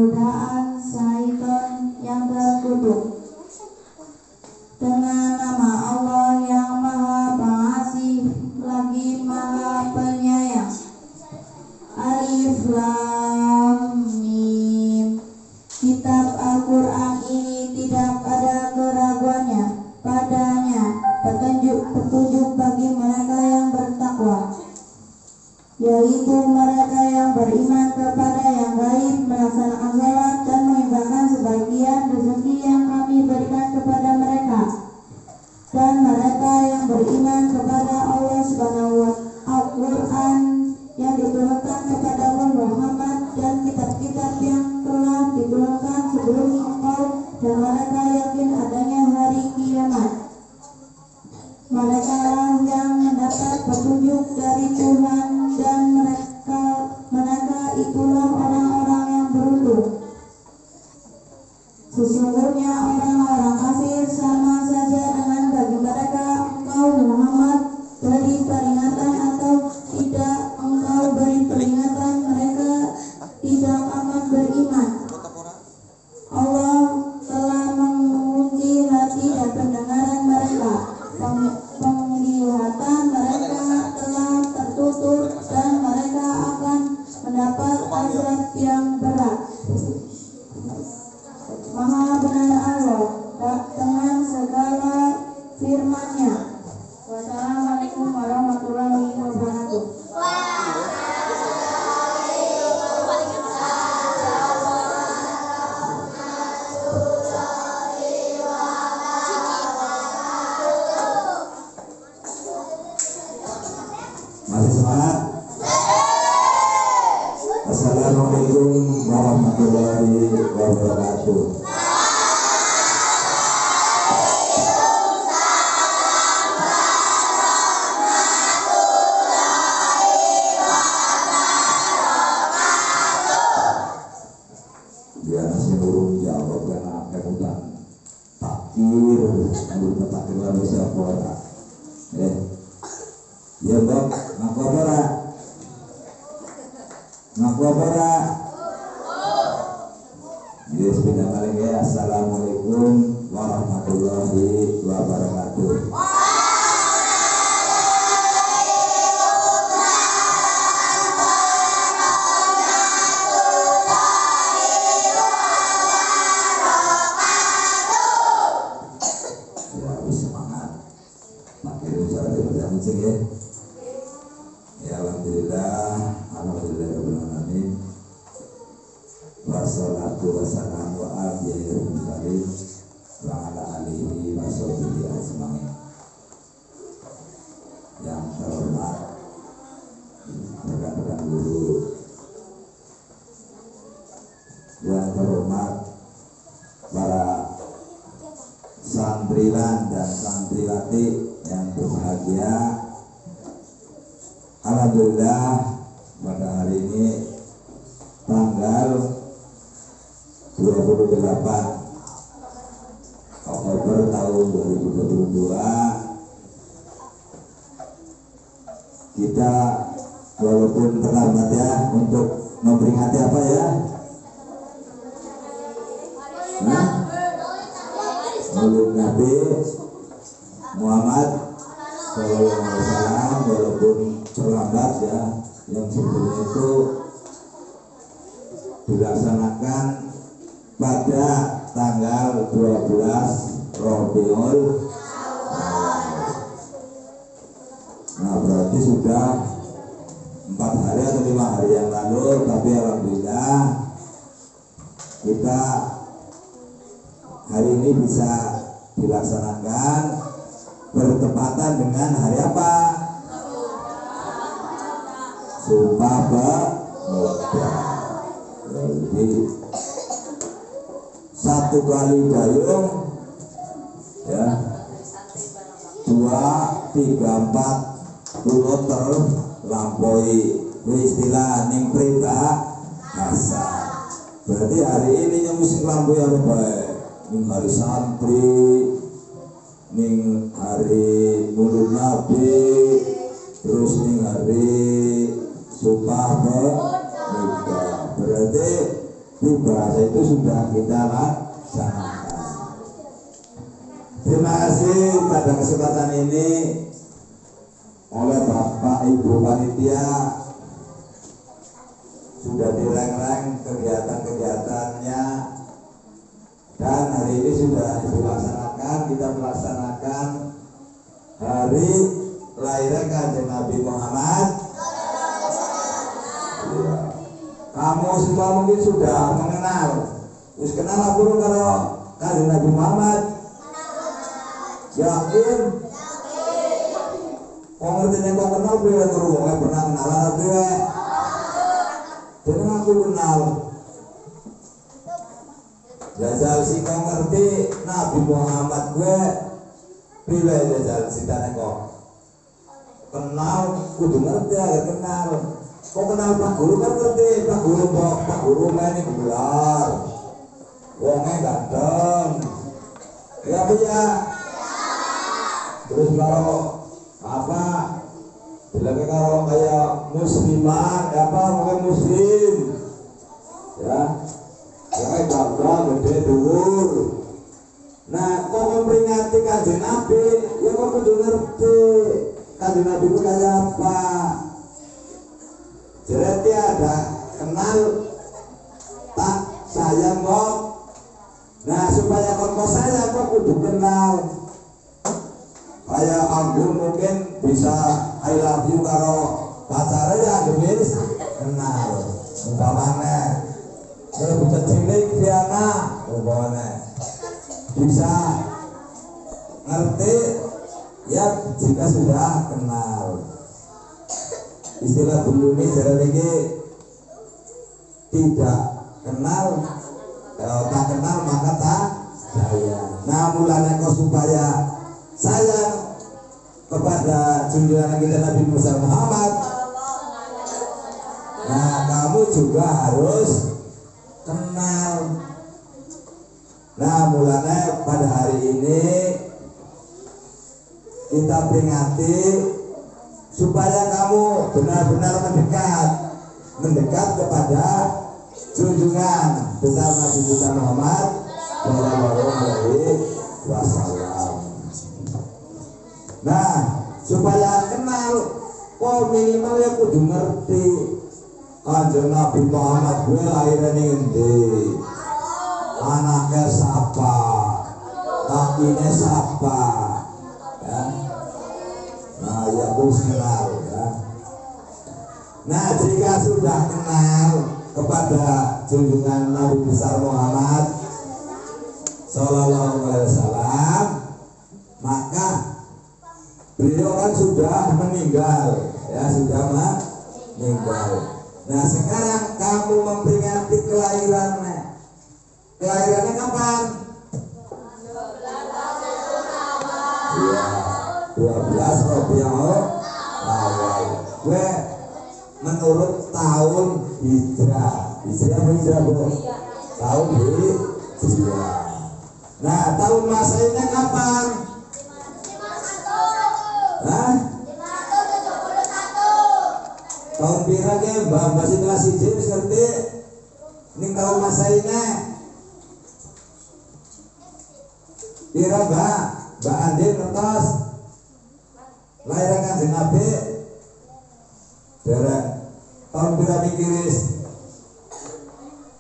godaan syaitan yang terkutuk. Dengan nama Allah yang Maha Pengasih lagi Maha Penyayang. Alif Lam Mim. Kitab Al-Quran ini tidak ada keraguannya padanya, petunjuk bagi mereka yang bertakwa, yaitu mereka yang beriman kepada yang gaib, melaksanakan salat dan menginfakkan sebagian rezeki yang kami berikan kepada mereka, dan mereka yang beriman kepada Allah Subhanahu wa Ta'ala, Al-Quran yang diturunkan kepada Muhammad dan kitab-kitab yang telah diturunkan sebelum engkau, dan mereka yakin adanya hari kiamat. Mereka lah yang mendapat petunjuk dari Tuhan, dan mereka itulah orang-orang yang beruntung. Sesungguhnya orang-orang kafir sama saja dengan bagi mereka engkau Muhammad beri peringatan atau tidak engkau beri peringatan, mereka tidak akan beriman. Allah telah mengunci hati dan pendengaran mereka, penglihatan mereka telah tertutup, dan mereka akan mendapat azab yang berat. Maha benar Allah dengan segala firman-Nya. Wassalamualaikum warahmatullahi wabarakatuh. Masih semangat? Assalamualaikum warahmatullahi wabarakatuh. Biar nasi burung jawab karena kemudian takir, menurut takir lalu siapa orang? Ya Bob, ngaku apa? Yes, pindah balik ya. Assalamualaikum warahmatullahi wabarakatuh. Ya, semangat. Makin usaha daripada musik ya. Ya alhamdulillah rabbil alamin. Wassalatu wassalamu ala sayyidil mursalin wa ala alihi wa sahbihi ajmain. Yang terhormat rekan-rekan guru, yang terhormat para santriwan dan santriwati yang berbahagia. Alhamdulillah pada hari ini tanggal 28 Oktober tahun 2022 kita walaupun terlambat ya untuk memperingati apa ya? Maulid Nabi Muhammad SAW, walaupun terlambat ya, yang sebelumnya itu dilaksanakan pada tanggal 12 Rabiul. Nah berarti sudah 4 hari atau 5 hari yang lalu, tapi alhamdulillah kita hari ini bisa dilaksanakan bertepatan dengan hari apa? Sumpah Pemuda. Jadi 1 kali dayung ya 2, 3, 4 pulau terlampaui istilah ning peribahasa. Berarti hari ini yang mesti lampaui apa baik? Ning hari santri, ning hari Maulid Nabi, terus ning hari Sumpah Pemuda. Berarti bahasa itu sudah kita laksanakan. Terima kasih pada kesempatan ini oleh Bapak Ibu Panitia sudah direng-reng kegiatan-kegiatannya, dan hari ini sudah dilaksanakan. Kita melaksanakan hari lahirnya Kanjeng Nabi Muhammad. Ya. Kamu semua mungkin sudah mengenal. Terus kenal apa kalau Kanjeng Nabi Muhammad? Yakin? Kok ngerti nek kok kenal kowe karo wong pernah kenalan kowe? Jeneng aku kenal. Jajal sing ngerti Nabi Muhammad kowe pilih jajal sitane kok. Kenal kudu ngerti agar kenal. Kok kenal Pak Guru kan ngerti, Pak Guru main gelar. Wongnya ganteng. Ya Bu ya. Terus kalau apa? Bilangnya kalau kayak musliman, apa mungkin muslim. Ya. Ya kayak gagah, gede, dhuwur. Nah, kok memperingati Kanjeng Nabi, ya kok kudu ngerti Kanjeng Nabi itu kayak apa. Jadi ada kenal tak sayang kok. Nah, supaya kok sayang kok kudu kenal. Kayak Anggun mungkin bisa I love you kalau pacarnya gemis kenal. Umpamanya kalau bisa cilik Diana umpamanya bisa ngerti ya jika sudah kenal. Istilah dulu ini jalan ini tidak kenal, kalau tak kenal maka tak sayang. Nah mulanya kau supaya sayang kepada junjungan kita Nabi Muhammad, nah kamu juga harus kenal. Nah mulanya pada hari ini kita peringati supaya kamu benar-benar mendekat kepada junjungan besar Nabi kita Muhammad Sallallahu Alaihi Wasallam. Nah, supaya kenal, kok minimal ya kudu ngerti Kanjeng Nabi Muhammad gue lahirnya ngendi, anaknya siapa, kakinya siapa, ya. Nah, ya harus kenal ya. Nah, jika sudah kenal kepada junjungan Nabi besar Muhammad Sallallahu Alaihi Wasallam, maka beliau kan sudah meninggal, ya sudah meninggal. Nah, sekarang kamu memperingati kelahirannya. Kelahirannya kapan? 12 Rabiul Awal. Gue menurut tahun Hijrah. Hijrah apa Hijrah Bu? Tahun Hijrah. Nah, tahun Masehinya kapan? Hah? 571. Tahun pirang ya, Mbak masih kelas 1 wis ngerti. Ning tahun Masehinya. Pira Mbak? Mbak Andin ngertos? Lahiran Kanjeng Nabi derek tahun pira mikiris?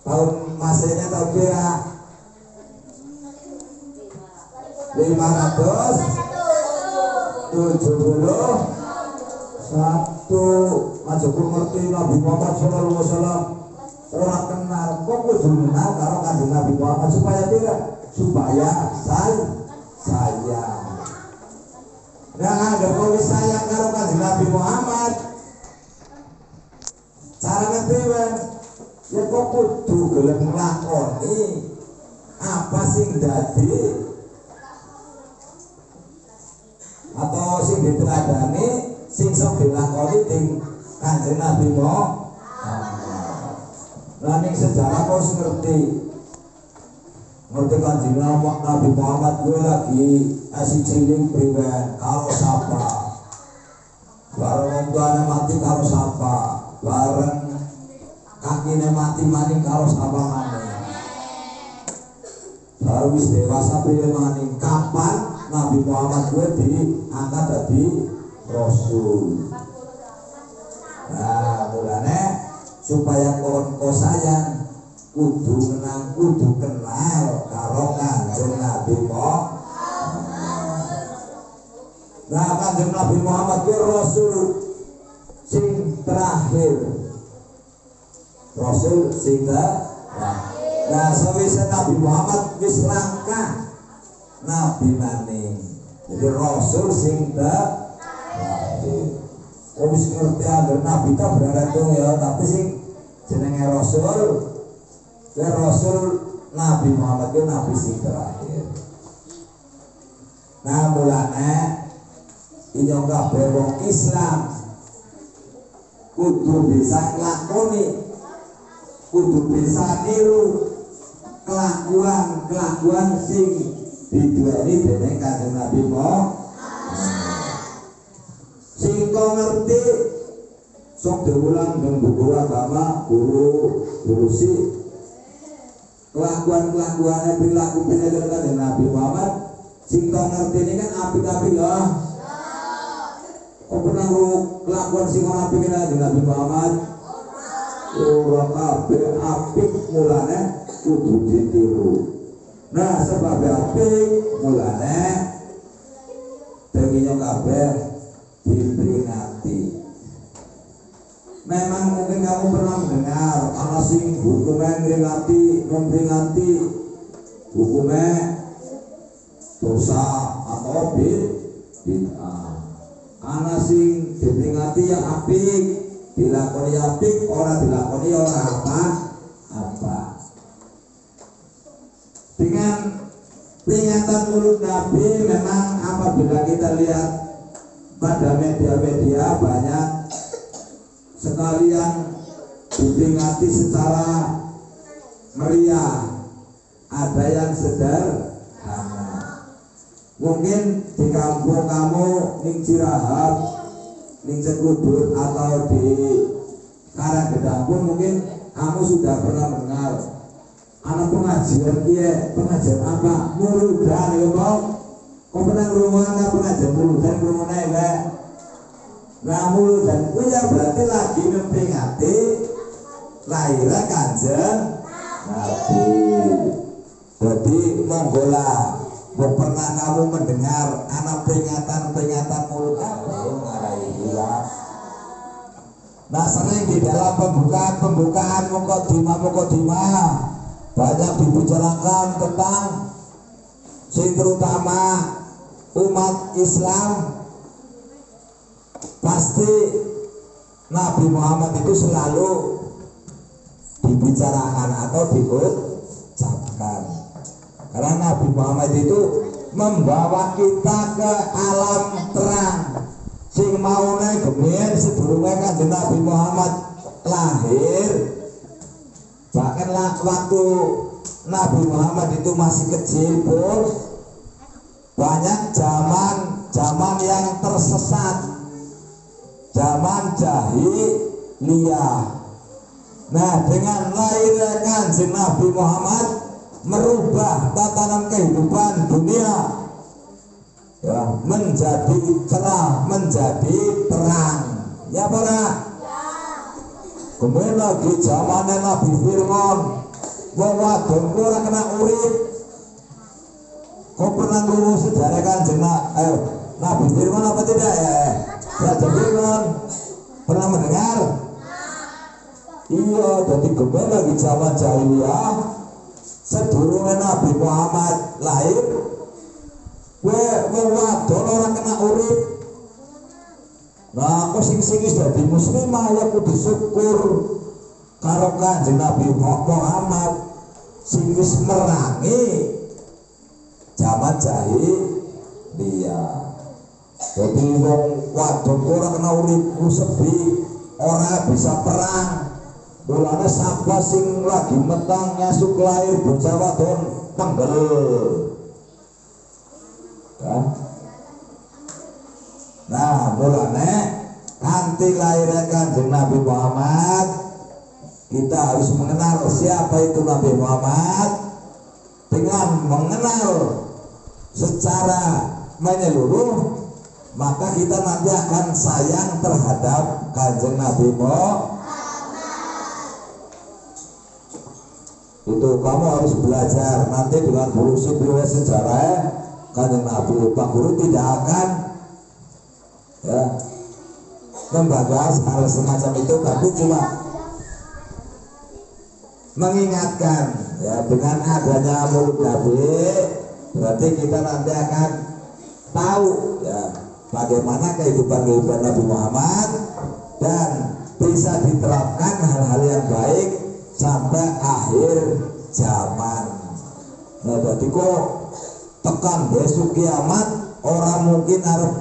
Tahun Masehinya tahun pira? 571. Aja ku ngerti Nabi Muhammad sallallahu alaihi wasallam ora kenal. Kok kudu kenal karo Kanjeng Nabi Muhammad supaya pira? Supaya sayang. Nah, agar kau sayang karo Kanjeng Nabi Muhammad, cara ngedewen ya kok kudu gelem nglakoni apa sing dadi atau sing diteladani sing sok dilakoni ing Kanjeng Nabi Muhammad. Lah ning sejarah kau ngerti Kanjeng Nabi Muhammad gue lagi asik cilik priwen kalau sapa bareng tuanya mati kalau sapa bareng ini mati maning kalau sapa maning. Baru wis dewasa pilih maning. Kapan Nabi Muhammad gue diangkat jadi Rasul? Nah, mulane supaya kau sayang kudu kenal karo Kanjeng Nabi Muhammad. Nah, Kanjeng Nabi Muhammad gue Rasul sing terakhir. Rasul sing terakhir. Nah, sewise Nabi Muhammad wis langkah Nabi maning. Jadi Rasul sing terakhir. Kok wis ngerti agar Nabi ta berarti ya, tapi sing jenenge Rasul, ya Rasul Nabi Muhammad itu Nabi sing terakhir. Nah, mulane inyong kabeh wong Islam kudu bisa nglakoni, kudu bisa niru kelakuan sing diduweni dening Kanjeng Nabi Muhammad. Sing kau ngerti sok diulang dengan buku agama guru si kelakuan-kelakuannya perilaku Kanjeng Nabi Muhammad. Sing kau ngerti ini kan apik-apik ya. Kau pernah kelakuan sing kau apik Kanjeng Nabi Muhammad? Ora kabeh apik mulane kudu ditiru. Nah, sebab apik mulane tenginyo kabeh diperingati. Memang mungkin kamu pernah mendengar ana sing hukumnya memperingati hukumnya dosa atau bid'ah. Ana sing diperingati yang apik, dilakoni apik, orang dilakoni orang apa. Dengan peringatan Maulid Nabi memang apabila kita lihat pada media-media banyak sekali yang diperingati secara meriah, ada yang sederhana. Mungkin di kampung kamu ning Cirahap, ning Cekudut atau di Karangkedang pun mungkin kamu sudah pernah mendengar anak pengajian pengajian apa? Muludan ya Bang. Kau pernah ngurungan pengajian muludan ya? Nah, muludan punya berarti lagi memperingati lahirnya Kanjeng Nabi. Jadi monggola, pernah kamu mendengar anak peringatan muludan? Nah, sering di dalam pembukaan mukodimah banyak dibicarakan tentang sing terutama umat Islam. Pasti Nabi Muhammad itu selalu dibicarakan atau diucapkan, karena Nabi Muhammad itu membawa kita ke alam terang. Sing maune gemien sedurunge Kanjeng Nabi Muhammad lahir, bahkan waktu Nabi Muhammad itu masih kecil pun banyak zaman yang tersesat, zaman jahiliyah. Nah, dengan lahirnya Kanjeng Nabi Muhammad merubah tatanan kehidupan dunia, ya, menjadi cerah, menjadi terang. Ya para. Kemudian lagi zamannya Nabi Firman, wong wadon ora kena urip. Kau pernah ngurus sejarah Kanjeng Nabi Firman apa tidak ya? Raja Firman pernah mendengar? Iya, jadi kemudian lagi zaman jahiliyah sedurunge Nabi Muhammad lahir, wong wadon ora kena urip. Nah, aku sing wis dadi muslimah ya kudu syukur karo Kanjeng Nabi Muhammad sing wis merangi zaman jahiliyah. Jadi wong wadon ora kena urip sepi, ora bisa perang. Mulane sapa sing lagi metang nyasuk lahir bocah wadon penggel. Kan? Nah, mulane kanthi lahirnya Kanjeng Nabi Muhammad kita harus mengenal siapa itu Nabi Muhammad. Dengan mengenal secara menyeluruh, maka kita nanti akan sayang terhadap Kanjeng Nabi Muhammad. Itu kamu harus belajar nanti dengan guru sejarah Kanjeng Nabi. Pak Guru tidak akan ya membahas hal semacam itu, tapi cuma mengingatkan ya, dengan adanya Maulid Nabi berarti kita nanti akan tahu ya bagaimana kehidupan Nabi Muhammad dan bisa diterapkan hal-hal yang baik sampai akhir zaman. Nah, jadi kok tekan besok kiamat orang mungkin harus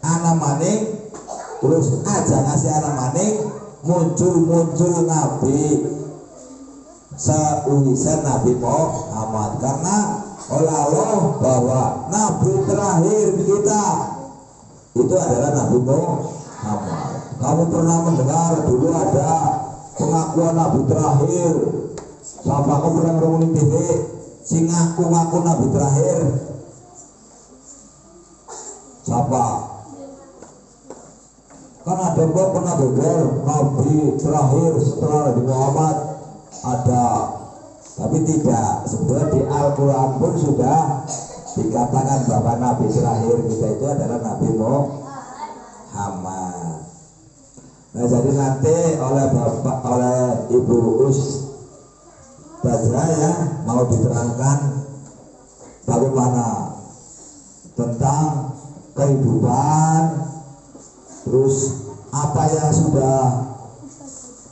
anak maning terus aja ngasih anak maning muncul Nabi seuisan Nabi Muhammad, karena oleh Allah bahwa Nabi terakhir kita itu adalah Nabi Muhammad. Kamu pernah mendengar dulu ada pengakuan Nabi terakhir? Siapa kau pernah ngomongin TV sing ngaku Nabi terakhir? Siapa? Kan ada kok pernah dengar Nabi terakhir setelah Nabi Muhammad ada, tapi tidak. Sebenarnya di Al-Quran pun sudah dikatakan bahwa Nabi terakhir kita itu adalah Nabi Muhammad. Nah, jadi nanti oleh Ibu Ustazah ya mau diterangkan bagaimana tentang kehidupan, terus apa yang sudah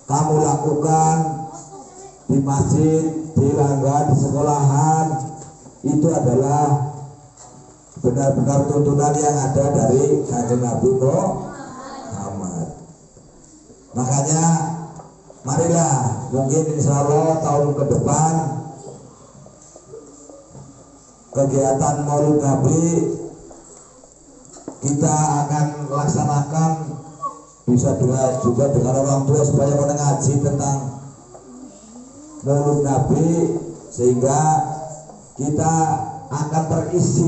kamu lakukan di masjid, di langgar, di sekolahan, itu adalah benar-benar tuntunan yang ada dari Kanjeng Nabi Muhammad. Makanya marilah mungkin insya Allah tahun ke depan kegiatan Maulid Nabi kita akan laksanakan bisa juga dengan orang tua supaya mengaji tentang Maulid Nabi, sehingga kita akan terisi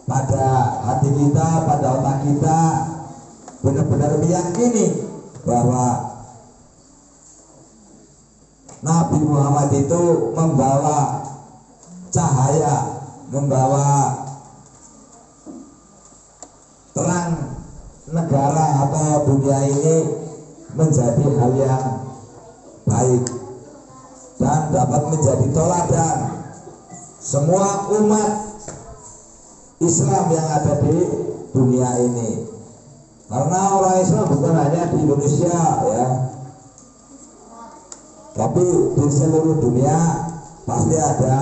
pada hati kita, pada otak kita, benar-benar meyakini bahwa Nabi Muhammad itu membawa cahaya, membawa terang negara atau dunia ini menjadi hal yang baik dan dapat menjadi teladan semua umat Islam yang ada di dunia ini. Karena orang Islam bukan hanya di Indonesia ya, tapi di seluruh dunia pasti ada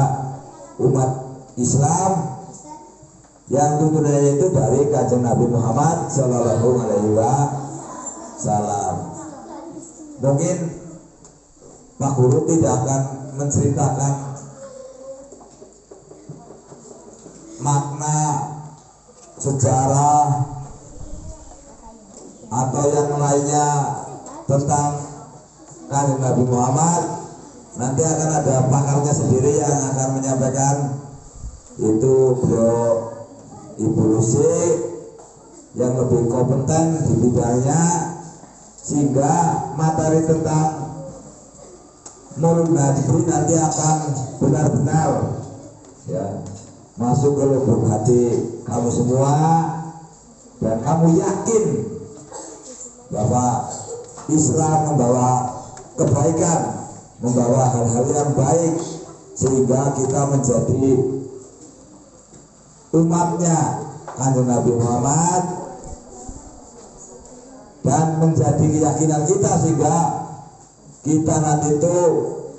umat Islam yang tuntunannya itu dari Kanjeng Nabi Muhammad Shallallahu Alaihi Wasallam. Mungkin Pak Guru tidak akan menceritakan makna sejarah atau yang lainnya tentang Kanjeng Nabi Muhammad. Nanti akan ada pakarnya sendiri yang akan menyampaikan, itu beliau Ibu Lucy yang lebih kompeten di bidangnya, sehingga materi tentang Maulid Nabi nanti akan benar-benar ya masuk ke lubuk hati kamu semua, dan kamu yakin bahwa Islam membawa kebaikan, membawa hal-hal yang baik, sehingga kita menjadi umatnya Kanjeng Nabi Muhammad, dan menjadi keyakinan kita sehingga kita nanti itu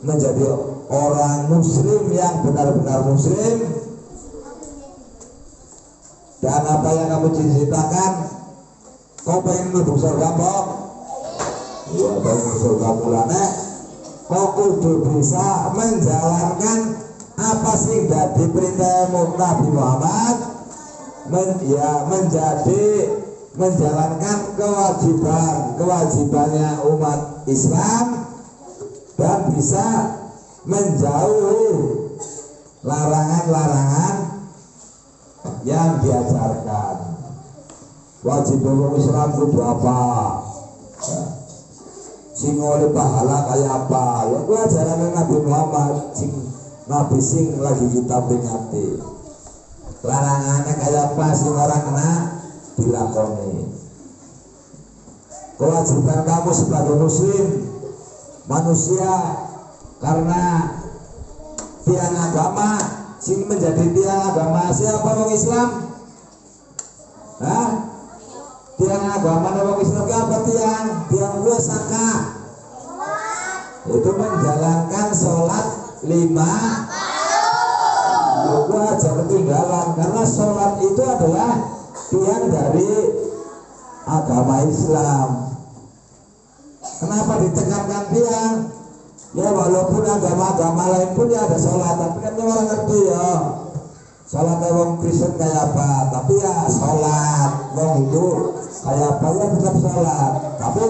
menjadi orang muslim yang benar-benar muslim. Dan apa yang kamu ceritakan, kau pengen mlebu surga kok? Ya pengen surga mulane kok kudu bisa menjalankan apa sih dari perintah Nabi Muhammad, menjadi menjalankan kewajibannya umat Islam dan bisa menjauhi larangan-larangan yang diajarkan. Wajib orang Islam itu apa? Sing oleh pahala kayak apa? Ya itu ajaran Nabi Muhammad, Nabi sing lagi kita peringati. Larangannya kayak apa sing orang kena dilakoni. Kewajiban kamu sebagai muslim manusia karena tiang agama sing menjadi tiang agama siapa orang Islam? Hah? Tiang agama orang Islam apa tiang dua saka itu menjalankan sholat 5 itu aja ketinggalan karena sholat itu adalah tiang dari agama Islam. Kenapa ditekankan tiang? Ya walaupun agama-agama lain pun ya ada sholat, tapi kan orang ngerti ya sholat wong Kristen kayak apa, tapi ya sholat wong itu kayak apa ya tetap sholat. Tapi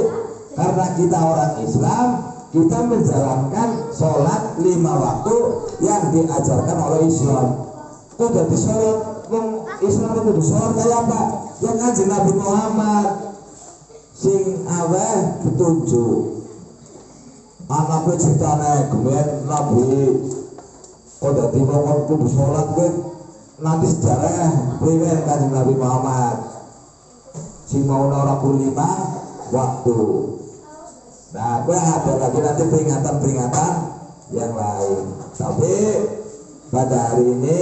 karena kita orang Islam, kita menjalankan sholat 5 waktu yang diajarkan oleh Islam. Kok jadi sholat wong Islam itu sholat kayak apa? Yang ngaji Nabi Muhammad sing aweh petunjuk. Anaknya ceritanya kemudian Nabi kok jadi wong kudu sholat gue nanti sejarah priwen kanjeng Nabi Muhammad sing mau ora 5 waktu. Nah, gue ada lagi nanti peringatan-peringatan yang lain. Tapi pada hari ini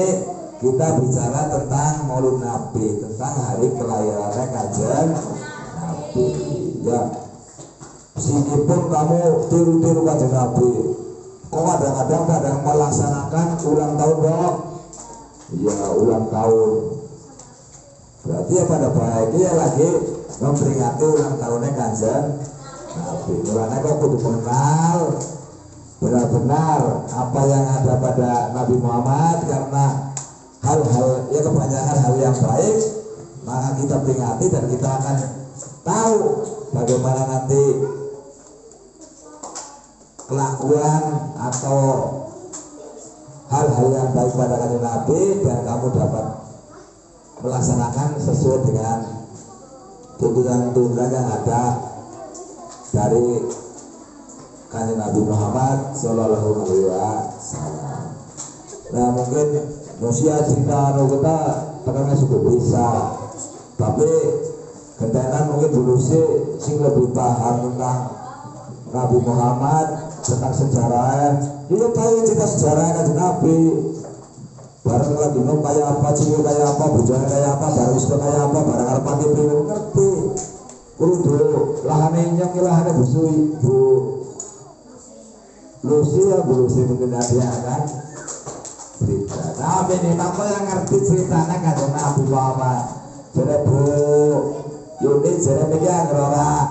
kita bicara tentang Maulid Nabi, tentang hari kelahirannya kanjeng Nabi. Ya, sini pun kamu tiru-tiru kanjeng Nabi. Kok kadang-kadang pada melaksanakan ulang tahun dong? Iya, ulang tahun. Berarti ya pada baiknya lagi memperingati ulang tahunnya kanjeng Nabi. Mulanya kok kudu kenal benar-benar apa yang ada pada Nabi Muhammad, karena hal-hal ya kebanyakan hal yang baik maka kita peringati dan kita akan tahu bagaimana nanti kelakuan atau hal-hal yang baik pada kanjeng Nabi dan kamu dapat melaksanakan sesuai dengan tuntunan-tuntunan yang ada dari kanjeng Nabi Muhammad Sallallahu Alaihi Wasallam. Nah mungkin manusia cinta kita tekannya cukup bisa, tapi kentenan mungkin dulu sing lebih paham tentang Nabi Muhammad, tentang sejarah. Dia tahu cerita sejarah kanjeng Nabi. Barang lagi nom kayak apa, cilik kayak apa, bujana kayak apa, barista kayak apa, barang arep mati priwe ngerti. Kudu lahane nyong lahane busu ibu. Lucy ya Lucy mungkin dia kan cerita. Tapi ini apa yang ngerti ceritanya kanjeng Nabi Muhammad. Jadi Bu Yuni jadi mikir ora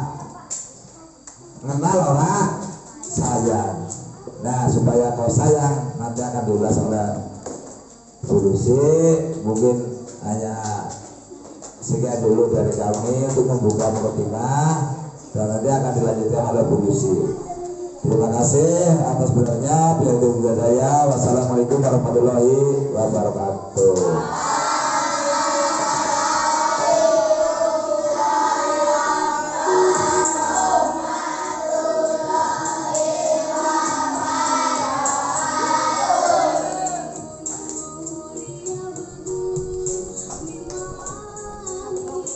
kenal ora sayang. Nah supaya kau sayang nanti akan diulas oleh solusi. Mungkin hanya sekian dulu dari kami untuk membuka mukadimah dan nanti akan dilanjutkan oleh solusi. Terima kasih atas benarnya. Billahi hidayah. Wassalamualaikum warahmatullahi wabarakatuh.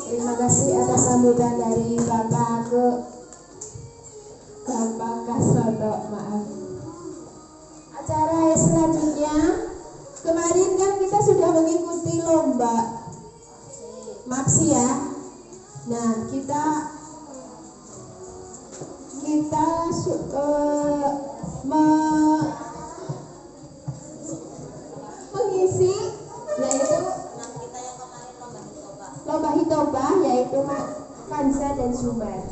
Terima kasih atas sambutan dari Bapak Kasroto, maaf. Acara selanjutnya, kemarin kan kita sudah mengikuti lomba MAPSI ya. Nah kita mengisi yaitu lomba hitobah yaitu Kansa dan Sumber.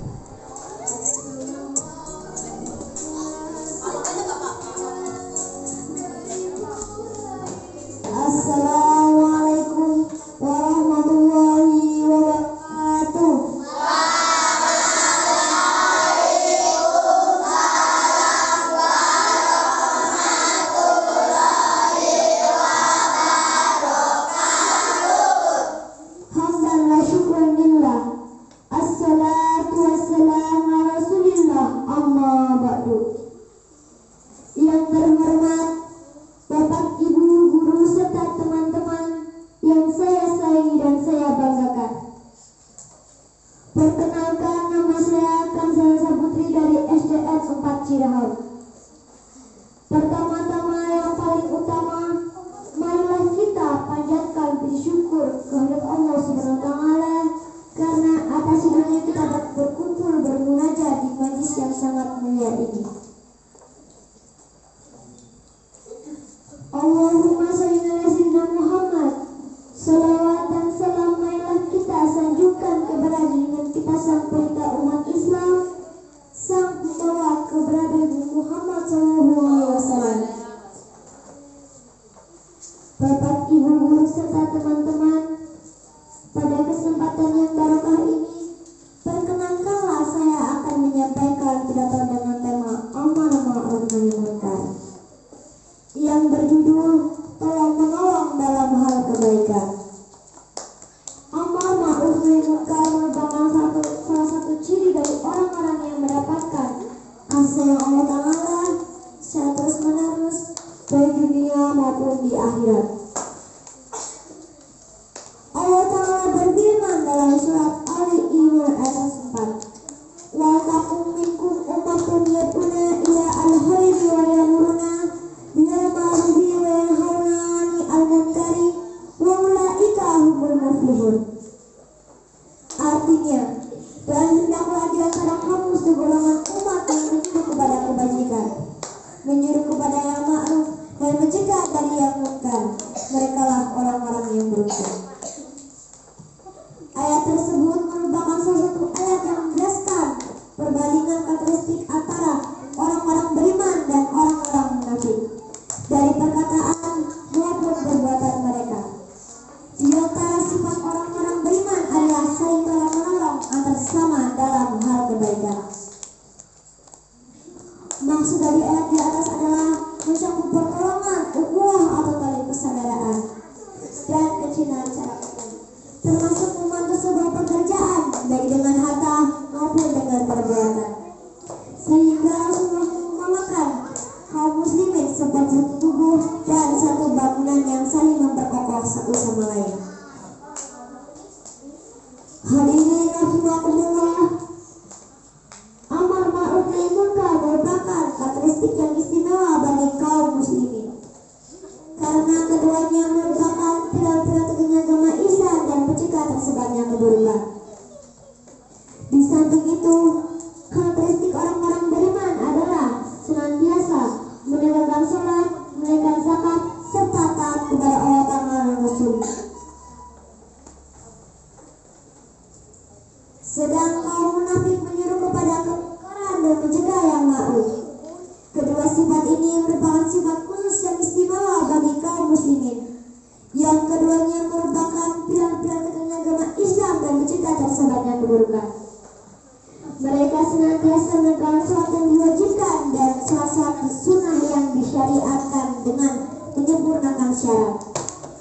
Assalamualaikum warahmatullahi wabarakatuh. dirham. Pertama-tama yang paling utama, marilah kita panjatkan bersyukur kepada Allah Subhanahu wa taala karena atas ridhonya kita dapat berkumpul bermunajat di majlis yang sangat mulia ini. Allahumma shalli ala sayyidina Muhammad. Salawat dan salam marilah kita sanjungkan kepada junjungan kita sang pelita umat Islam, sang pembawa keberadaan Muhammad SAW. Bapak, Ibu guru serta teman-teman, pada kesempatan yang barokah ini, perkenankanlah saya akan menyampaikan pidato dengan tema amar ma'ruf nahi munkar yang berjudul tolong menolong dalam hal kebaikan. Amar ma'ruf nahi munkar merupakan salah satu ciri dari orang-orang yang mendapatkan kasih sayang Allah Ta'ala secara terus menerus baik di dunia maupun di akhirat. Allah Ta'ala berfirman dalam surat Ali Imran ayat 4, wa takum minkum ummatun yad'una ila al-khairi wa ya'muruna bil ma'rufi wa yanhauna 'anil munkari wa ulaika humul muflihun. Artinya, dan hendaklah di antara kamu segolongan umat yang menyuruh kepada kebajikan, menyuruh kepada yang ma'ruf dan mencegah dari yang munkar. Merekalah orang-orang yang beruntung. Ayat tersebut merupakan salah satu ayat yang menjelaskan perbandingan karakteristik antara orang-orang beriman dan orang-orang munafik dari perkataan maupun perbuatan mereka. Di antara sifat orang-orang beriman adalah saling tolong-menolong antar sesama dalam hal kebaikan. Maksud dari ayat di atas adalah mencakup pertolongan, ukhuwah atau tali persaudaraan dan kecintaan secara umum, termasuk membantu sebuah pekerjaan baik dengan harta maupun dengan perbuatan, sehingga Rasulullah mengumpamakan kaum muslimin seperti satu tubuh dan satu bangunan yang saling memperkokoh satu sama lain. Hadirin rahimakumullah, amar ma'ruf nahi munkar merupakan karakteristik yang istimewa bagi kaum muslimin karena keduanya merupakan pilar-pilar tegaknya agama Islam dan mencegah tersebarnya keburukan. Di samping itu, karakteristik orang-orang beriman adalah senantiasa menegakkan sholat, menunaikan zakat, serta taat kepada Allah Ta'ala dan Rasul. Sedang kaum munafik menyuruh kepada kemungkaran dan mencegah yang ma'ruf. Kedua sifat ini merupakan sifat khusus yang istimewa bagi kaum muslimin. Yang keduanya merupakan pilar-pilar tegaknya agama Islam dan mencegah tersebarnya keburukan. Mereka senantiasa menegakkan sholat yang diwajibkan dan sholat sunnah yang disyariatkan dengan menyempurnakan syarat,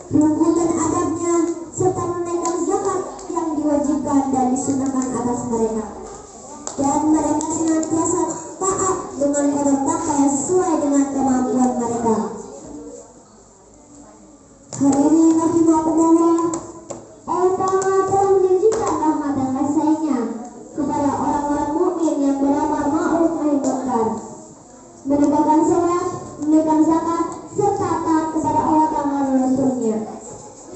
rukun dan adabnya, serta menunaikan zakat yang diwajibkan dan disunahkan atas mereka. Dan mereka senantiasa taat dengan kadar takwa yang sesuai dengan kemampuan mereka. Hadirin rahimakumullah, Allah Ta'ala telah menjanjikan rahmat dan kasih-Nya kepada orang-orang mukmin yang beramar ma'ruf nahi munkar, menegakkan salat, menunaikan zakat, serta taat kepada Allah Ta'ala dan Rasul-Nya.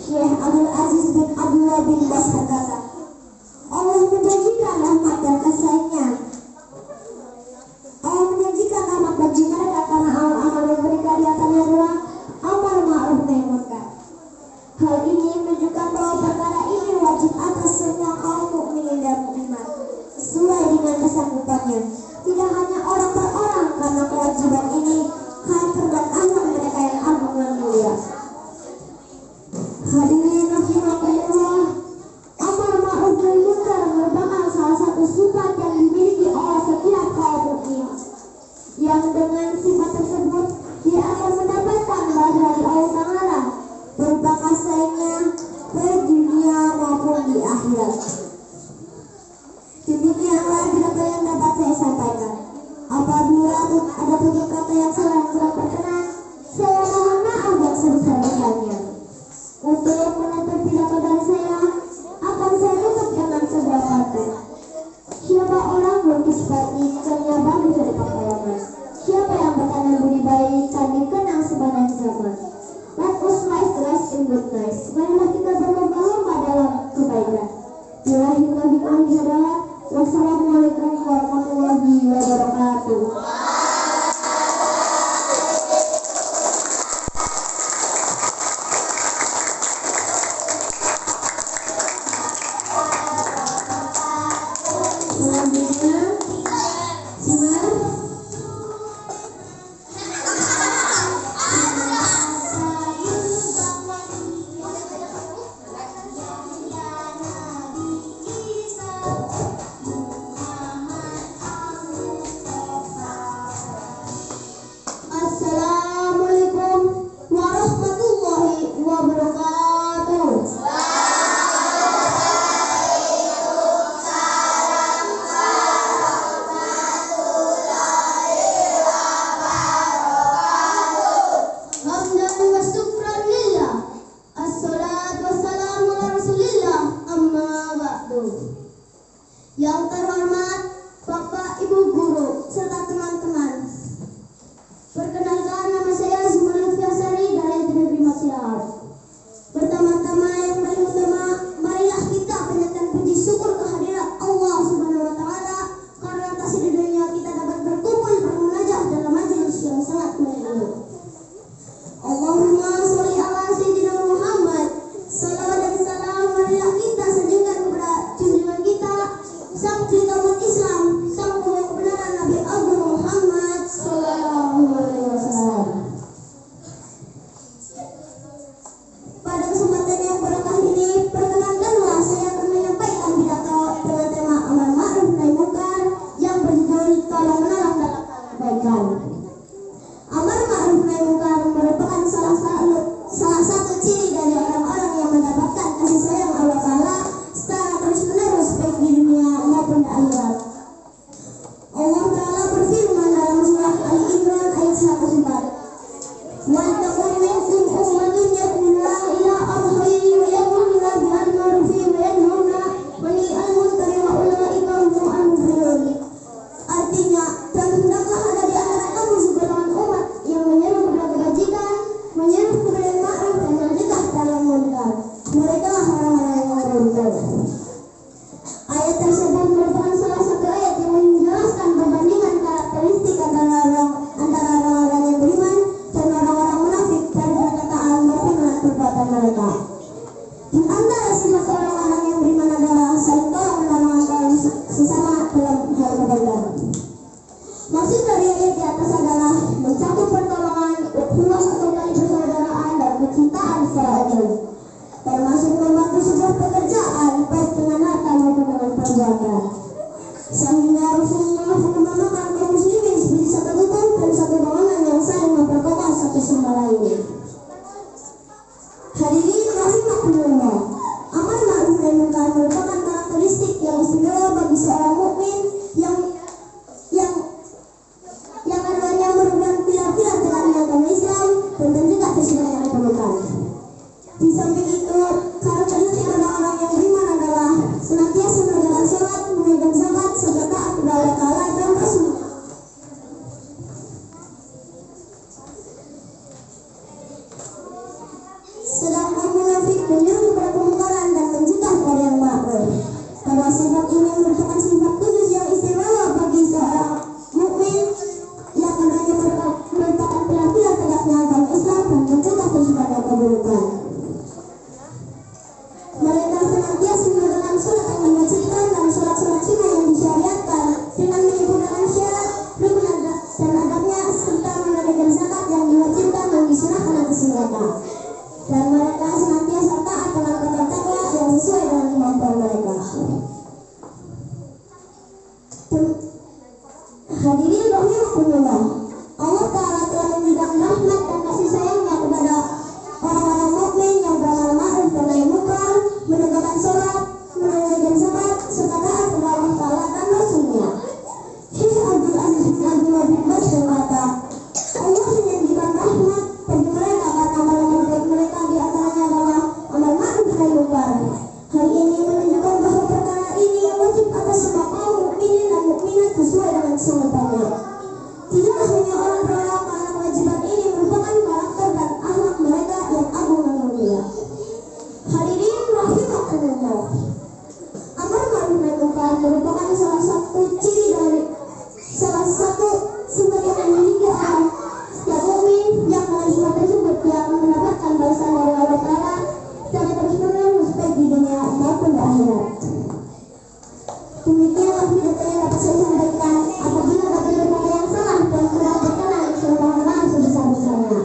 Syekh Abdul Aziz bin Abdullah bin Bas berkata, Allah menjanjikan rahmat dan kasih-Nya. Allah menjanjikan rahmat bagi mereka karena amal-amal yang mereka di atasnya adalah amar ma'ruf nahi munkar. Hal ini menunjukkan bahwa perkara ini wajib atas semua kaum mukminin dan mukminat sesuai dengan kesanggupannya, tidak hanya orang per orang, karena kewajiban ini karakter dan akhlak mereka yang agung dan mulia. Hadirin rahimakumullah, amar ma'ruf nahi munkar merupakan salah satu sifat yang dimiliki oleh setiap kaum mukmin, yang dengan sifat tersebut dia akan mendapatkan balas dari Allah Ta'ala berupa kasih-Nya baik di dunia maupun di akhirat. Demikianlah pidato yang dapat saya sampaikan. Apabila ada tutur kata yang salah kurang berkenan, saya mohon maaf yang sebesar-besarnya. Untuk menutup pidato dari saya, akan saya tutup dengan sebuah kata. Siapa orang berkisah ikannya bagus dari pakaiannya. kebaikan. Amar ma'ruf nahi munkar merupakan salah satu ciri dari orang-orang yang mendapatkan kasih sayang Allah Ta'ala secara terus-menerus baik di dunia maupun di akhirat. Allah Ta'ala berfirman dalam surah Ali Imran ayat 104, "Wal takum minkum ummatun yad'una ila al-khairi wa ya'muruna bil ma'rufi wa yanhauna 'anil munkari wa ulaika humul muflihun." Artinya, dan hendaklah ada di antara kamu segolongan umat yang menyeru kepada kebajikan, menyeru kepada ma'ruf dan mencegah dari munkar. Mereka lah orang-orang yang beruntung. Ayat tersebut merupakan salah satu ayat yang menjelaskan perbandingan karakteristik antara orang-orang yang beriman dan orang-orang munafik dari perkataan maupun perbuatan mereka. Di antara sifat orang-orang yang beriman adalah saling tolong menolong antara sesama dalam hal kebaikan. Maksud dari ayat di atas adalah mencakup pertolongan, ukhuwah atau tali persaudaraan dan kecintaan secara umum, termasuk membantu sebuah pekerjaan baik dengan harta maupun dengan perbuatan. Sehingga Rasulullah menamakan kaum muslimin seperti satu tubuh dan satu bangunan yang saling memperkokoh satu sama lain. Hadirin rahimakumullah, amar ma'ruf nahi munkar merupakan karakteristik yang istimewa bagi seorang mukmin yang keduanya merupakan pilar-pilar dalam agama Islam dan juga kesulitan yang diperlukan. Di samping itu, karakteristik orang-orang yang beriman adalah senantiasa menegakkan sholat, menunaikan zakat, serta taat kepada Allah Ta'ala dan Rasul. Sedangkan munafik menyuruh kepada kemungkaran dan mencegah dari yang ma'ruf. Pada sifat ini merupakan sifat khusus yang istimewa bagi seorang mukmin yang keduanya merupakan pilar-pilar tegaknya agama Islam dan mencegah tersebarnya keburukan. Mereka senantiasa menegakkan sholat yang diwajibkan dan sholat-sholat sunnah yang disyariatkan dengan menyempurnakan syarat, rukun dan adabnya, serta menunaikan zakat yang diwajibkan dan disunahkan atas mereka. Dan mereka senantiasa taat dengan kata takwa yang sesuai dengan kemampuan mereka. Hadirin rahimakumullah, Allah Ta'ala telah memberikan rahmat dan kasih sayangnya kepada orang-orang mukmin yang beramal ma'ruf dan nahi munkar, menegakkan sholat, menunaikan zakat, serta taat kepada Allah Ta'ala dan Rasulnya. Syekh Abdul Aziz bin Abdullah bin Baz berkata, Allah menjanjikan rahmat bagi mereka karena amalan terbaik mereka di antaranya adalah amal ma'ruf nahi munkar. Hal ini menunjukkan bahwa perkara ini wajib atas semua kaum mukminin dan mukminat sesuai dengan kesanggupannya. Tidak hanya orang beramal karena kewajiban ini merupakan karakter dan akhlak mereka yang agung dan mulia. Hadirin rahimakumullah, amar ma'ruf nahi munkar merupakan salah satu sifat yang dimiliki oleh setiap mukmin yang dengan sifat tersebut dia akan mendapatkan balasan dari Allah Ta'ala secara terus-menerus baik di dunia maupun di akhirat. Demikianlah pidato yang dapat saya sampaikan. Apabila ada berkata yang salah dan kurang berkenan, saya mohon maaf sebesar-besarnya.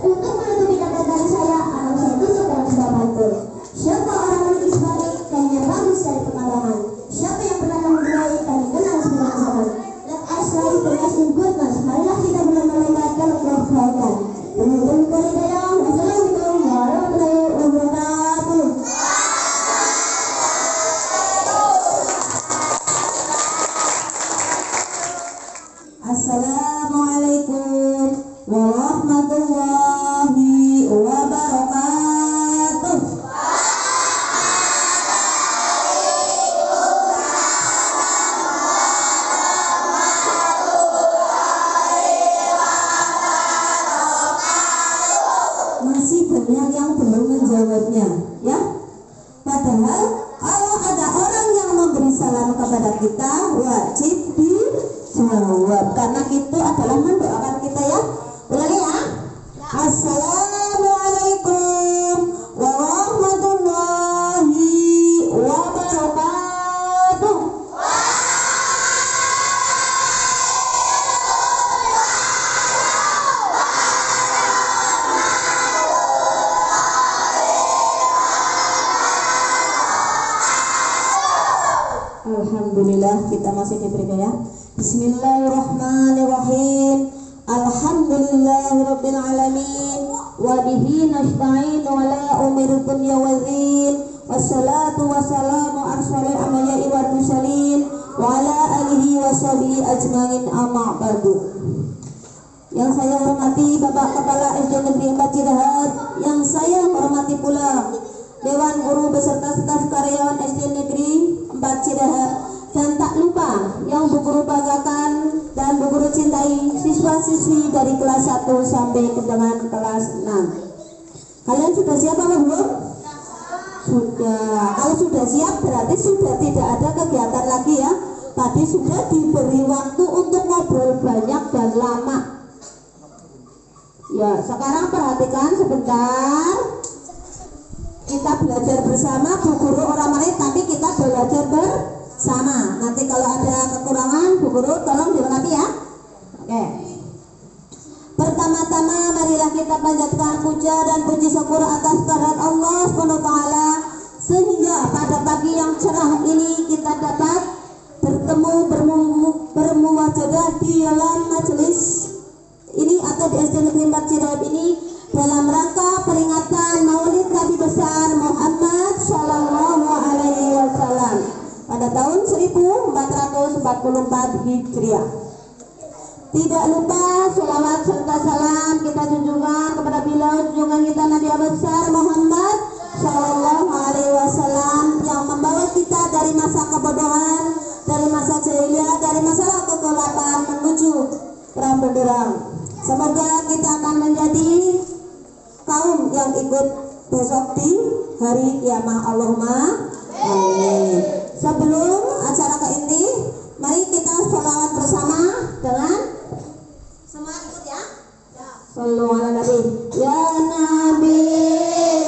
Untuk menutup pidato dari saya akan saya tutup dengan sebuah pantun. Siapa orang memiliki sebaik dan yang bagus dari pemandangan, siapa yang pernah mengenai dan dikenal sebagai zaman. Let us strive to rest in goodness. Marilah kita benar-benar dalam kebaikan. Demikian saya. Wassalamualaikum warahmatullahi wabarakatuh. Assalamualaikum warahmatullahi wabarakatuh. Masih banyak yang belum menjawabnya, ya. Padahal kalau ada orang yang memberi salam kepada kita, wajib dijawab karena itu adalah mendoakan kita, ya. Ulangi ya. Assalamualaikum warahmatullahi wabarakatuh. Alhamdulillah kita masih diberi ya. Bismillahirrahmanirrahim. Alhamdulillahirabbil alamin wa bihi nasta'in ala umuri dunya waddin wassalatu wassalamu arsalil anbiya'i wal mursalin wa ala alihi washabihi ajmain amma ba'du. Yang saya hormati Bapak Kepala SD Negeri 4 Cidahat, yang saya hormati pula Dewan Guru beserta staf karyawan SD Negeri 4 Cidahat, dan tak lupa yang Bu Guru banggakan dan Bu Guru cintai siswa-siswi dari kelas 1 sampai ke dengan kelas 6. Kalian sudah siap apa belum? Sudah. Kalau sudah siap berarti sudah tidak ada kegiatan lagi ya. Tadi sudah diberi waktu untuk ngobrol banyak dan lama. Ya, sekarang perhatikan sebentar. Kita belajar bersama, Bu Guru orang lain, tapi kita belajar bersama. Nanti kalau ada kekurangan, Bu Guru tolong dilengkapi ya. Oke. Pertama-tama marilah kita panjatkan puja dan puji syukur atas kehadirat Allah SWT, sehingga pada pagi yang cerah ini kita dapat bertemu bermuwajadah di dalam majelis ini atau di SD Negeri 4 Cidahat ini dalam rangka peringatan Maulid Nabi besar Muhammad Sallallahu Alaihi Wasallam pada tahun 1444 Hijriah. Tidak lupa sholawat serta salam kita junjungan kepada beliau junjungan kita Nabi besar Muhammad Sallallahu Alaihi Wasallam yang membawa kita dari masa kebodohan, dari masa jahiliyah, dari masa kegelapan menuju terang benderang. Semoga kita akan menjadi kaum yang ikut besok di hari kiamat. Allahumma amin. Sebelum acara ke inti, mari kita sholawat bersama dengan semua ikut ya. Sallu ala Nabi. Ya Nabi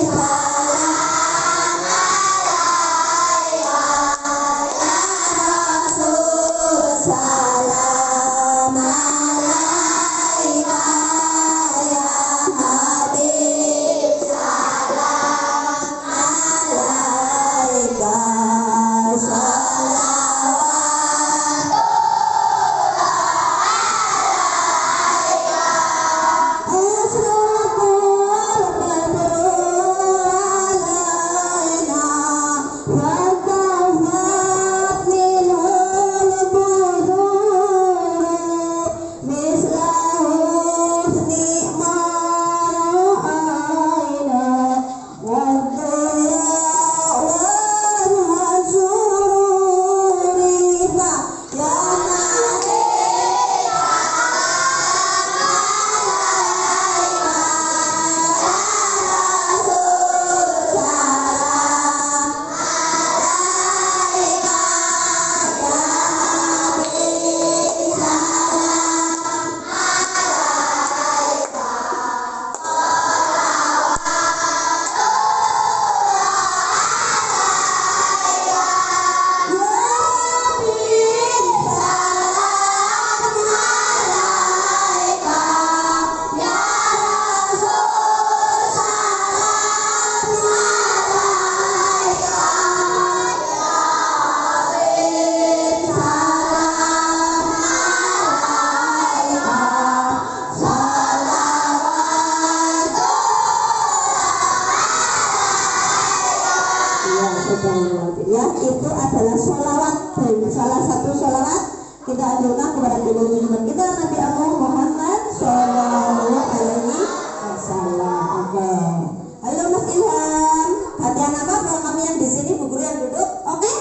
salam alaika, ya Rasul salam alaika, ya Habib salam alaika. Ya, itu adalah sholawat dan salah satu sholawat kita anjurkan kepada junjungan kita Nabi Agung Muhammad Sallallahu Alaihi Wasallam. Oke. Halo Mas Ilham, latihan apa kalau kami yang di sini, Bu Guru yang duduk? Oke.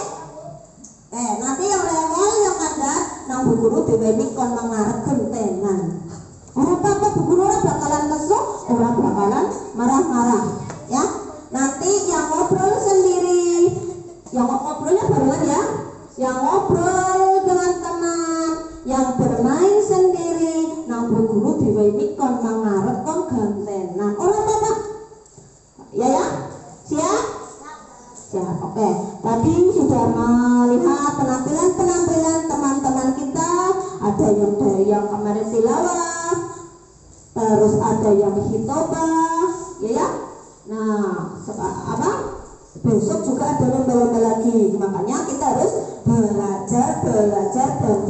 Nanti yang lewat yang ada nang Bu Guru diwewi kon mengarep gentenan. Ora apa-apa Bu Guru ora bakalan kesuk, ora bakalan marah-marah, ya. Nanti yang ngobrol sendiri, yang ngobrolnya barengan ya, yang ngobrol dengan teman, yang bermain sendiri, nang Bu Guru diwewi kon mangarep kon gantenan. Ora apa-apa. Ya, siap? Siap. Oke. Tadi sudah melihat penampilan teman-teman kita, ada yang dari yang kemarin tilawah, terus ada yang hitobah, ya. Nah, besok juga ada lomba-lomba lagi, makanya kita harus belajar dan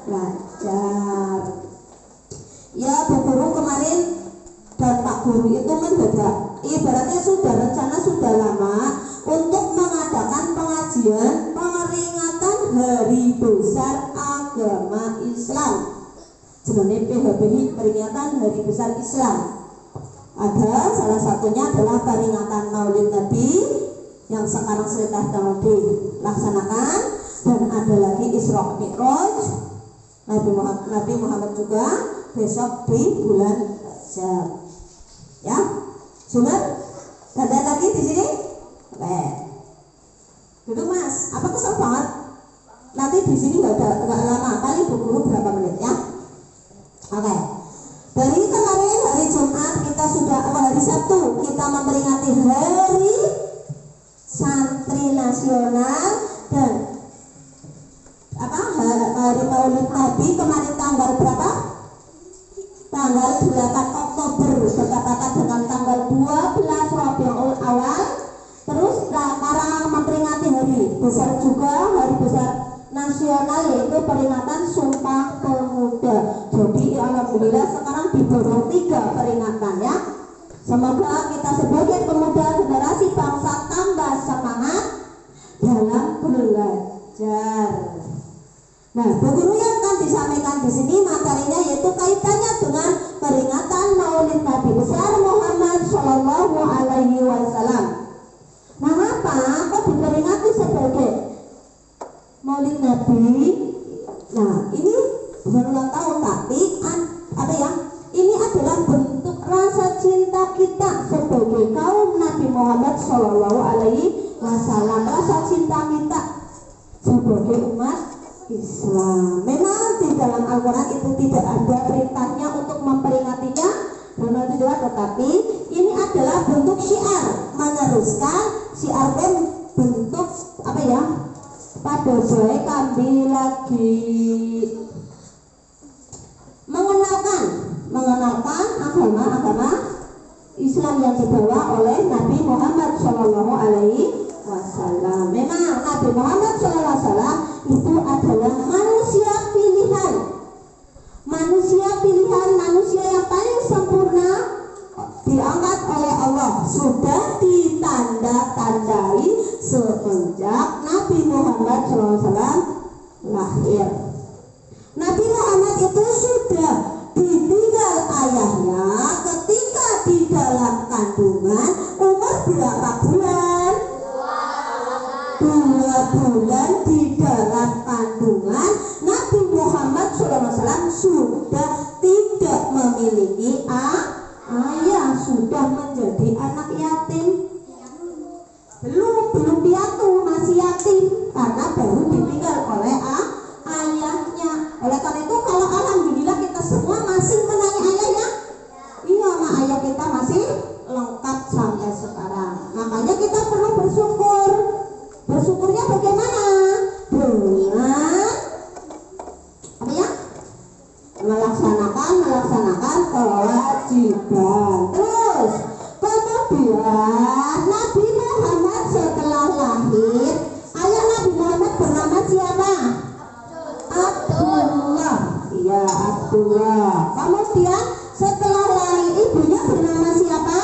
belajar. Ya, Bu Guru kemarin guru itu mendadak. Ibaratnya sudah rencana sudah lama untuk mengadakan pengajian peringatan hari besar agama Islam. Jenenge PHBI, peringatan hari besar Islam. Ada salah satunya adalah peringatan Maulid Nabi yang sekarang sedang dilaksanakan, dan ada lagi Isra Mi'raj Nabi Muhammad juga besok di bulan Rajab. Ya, Sunan, ada lagi di sini? Oke. Duduk Mas, apa kesel banget? Nanti di sini nggak lama, paling guru berapa menit ya? Oke. Dari kemarin hari Jumat kita sudah, hari Sabtu kita memperingati hari Santri Nasional dan hari Maulid Nabi kemarin tanggal berapa? Tanggal 8 Oktober bertepatan dengan tanggal 12 Rabiul Awal. Terus sekarang memperingati hari besar juga, hari besar nasional, yaitu peringatan Sumpah Pemuda. Jadi alhamdulillah sekarang diborong 3 peringatan ya. Semoga kita sebagai pemuda generasi bangsa tambah semangat dalam belajar. Nah, Bu Guru yang akan disampaikan di sini materinya yaitu kaitannya dengan peringatan Maulid Nabi besar Muhammad Shallallahu Alaihi Wasallam. Nah, apa kok diperingati sebagai Maulid Nabi? Nah, ini bukan ulang tahun, tapi apa ya? Ini adalah bentuk rasa cinta kita sebagai kaum Nabi Muhammad Shallallahu Alaihi Wasallam, rasa cinta kita sebagai umat Islam. Memang di dalam Al-Quran itu tidak ada perintahnya untuk memperingatinya, tetapi ini adalah bentuk syiar, meneruskan syiar dan bentuk apa ya? Pada saya kami lagi mengenalkan agama Islam yang dibawa oleh Nabi Muhammad Shallallahu Alaihi Wasallam. Memang Nabi Muhammad Shallallahu Alaihi Wasallam itu adalah manusia pilihan, manusia yang paling sempurna, diangkat oleh Allah, sudah ditanda-tandai semenjak Nabi Muhammad SAW lahir. Nabi Muhammad itu sudah ditinggal ayahnya ketika di dalam kandungan umur berapa bulan? 2 bulan di dalam kandungan. Nabi Muhammad SAW sudah tidak memiliki ayah, sudah menjadi anak yatim. Belum piatu, masih yatim karena baru ditinggal oleh ayahnya. Oleh karena itu kalau alhamdulillah kita semua masih menanya ayahnya, iya, sama ayah kita masih lengkap sampai sekarang. Makanya kita perlu bersyukur. Bersyukurnya bagaimana? Dengan apa ya? Melaksanakan kewajiban. Terus kemudian Nabi Muhammad setelah lahir, ayah Nabi Muhammad bernama siapa? Abdullah. Iya, Abdullah. Kemudian setelah lahir ibunya bernama siapa?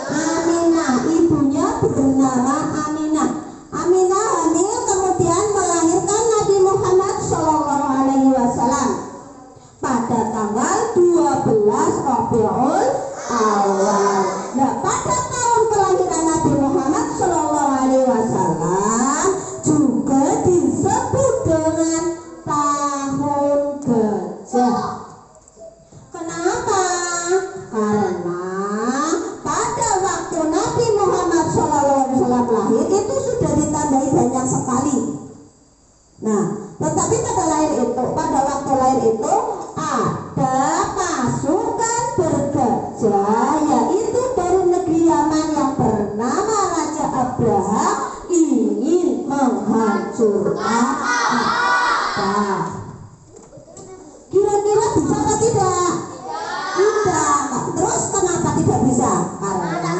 Aminah. Ibunya bernama Aminah. Aminah hamil kemudian melahirkan Nabi Muhammad Shallallahu Alaihi Wasallam pada tanggal 12 Rabiul Awal. Nah, pada tahun kelahiran Nabi Muhammad Shallallahu Alaihi Wasallam juga disebut dengan tahun gajah. Kenapa? Karena pada waktu Nabi Muhammad SAW lahir itu sudah ditandai banyak sekali. Nah, tetapi pada waktu lahir itu ada pasukan bergajah, yaitu dari negeri Yaman yang bernama Raja Abraha ingin menghancurkan Ka'bah. Kira-kira bisa atau tidak? Tidak. Terus kenapa tidak bisa? Karena